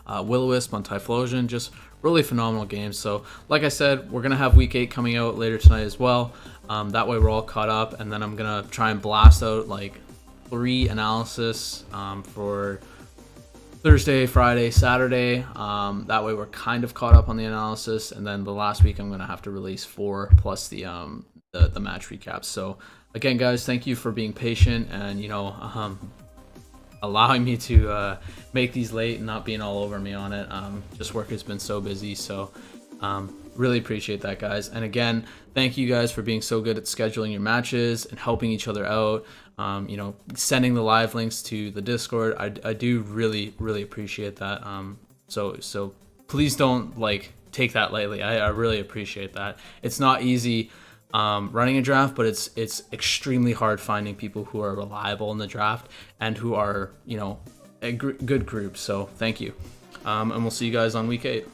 Speaker 1: Will-O-Wisp on Typhlosion. Just really phenomenal games. So like I said, we're gonna have week 8 coming out later tonight as well. That way we're all caught up, and then I'm gonna try and blast out like 3 analysis for Thursday, Friday, Saturday. That way we're kind of caught up on the analysis, and then the last week I'm gonna have to release 4 plus the match recaps. So again, guys, thank you for being patient and, you know, allowing me to make these late and not being all over me on it. Just work has been so busy, so really appreciate that, guys. And again, thank you guys for being so good at scheduling your matches and helping each other out. You know, sending the live links to the Discord. I do really appreciate that. So please don't, like, take that lightly. I really appreciate that. It's not easy running a draft, but it's extremely hard finding people who are reliable in the draft and who are, you know, a good group. So thank you. And we'll see you guys on week 8.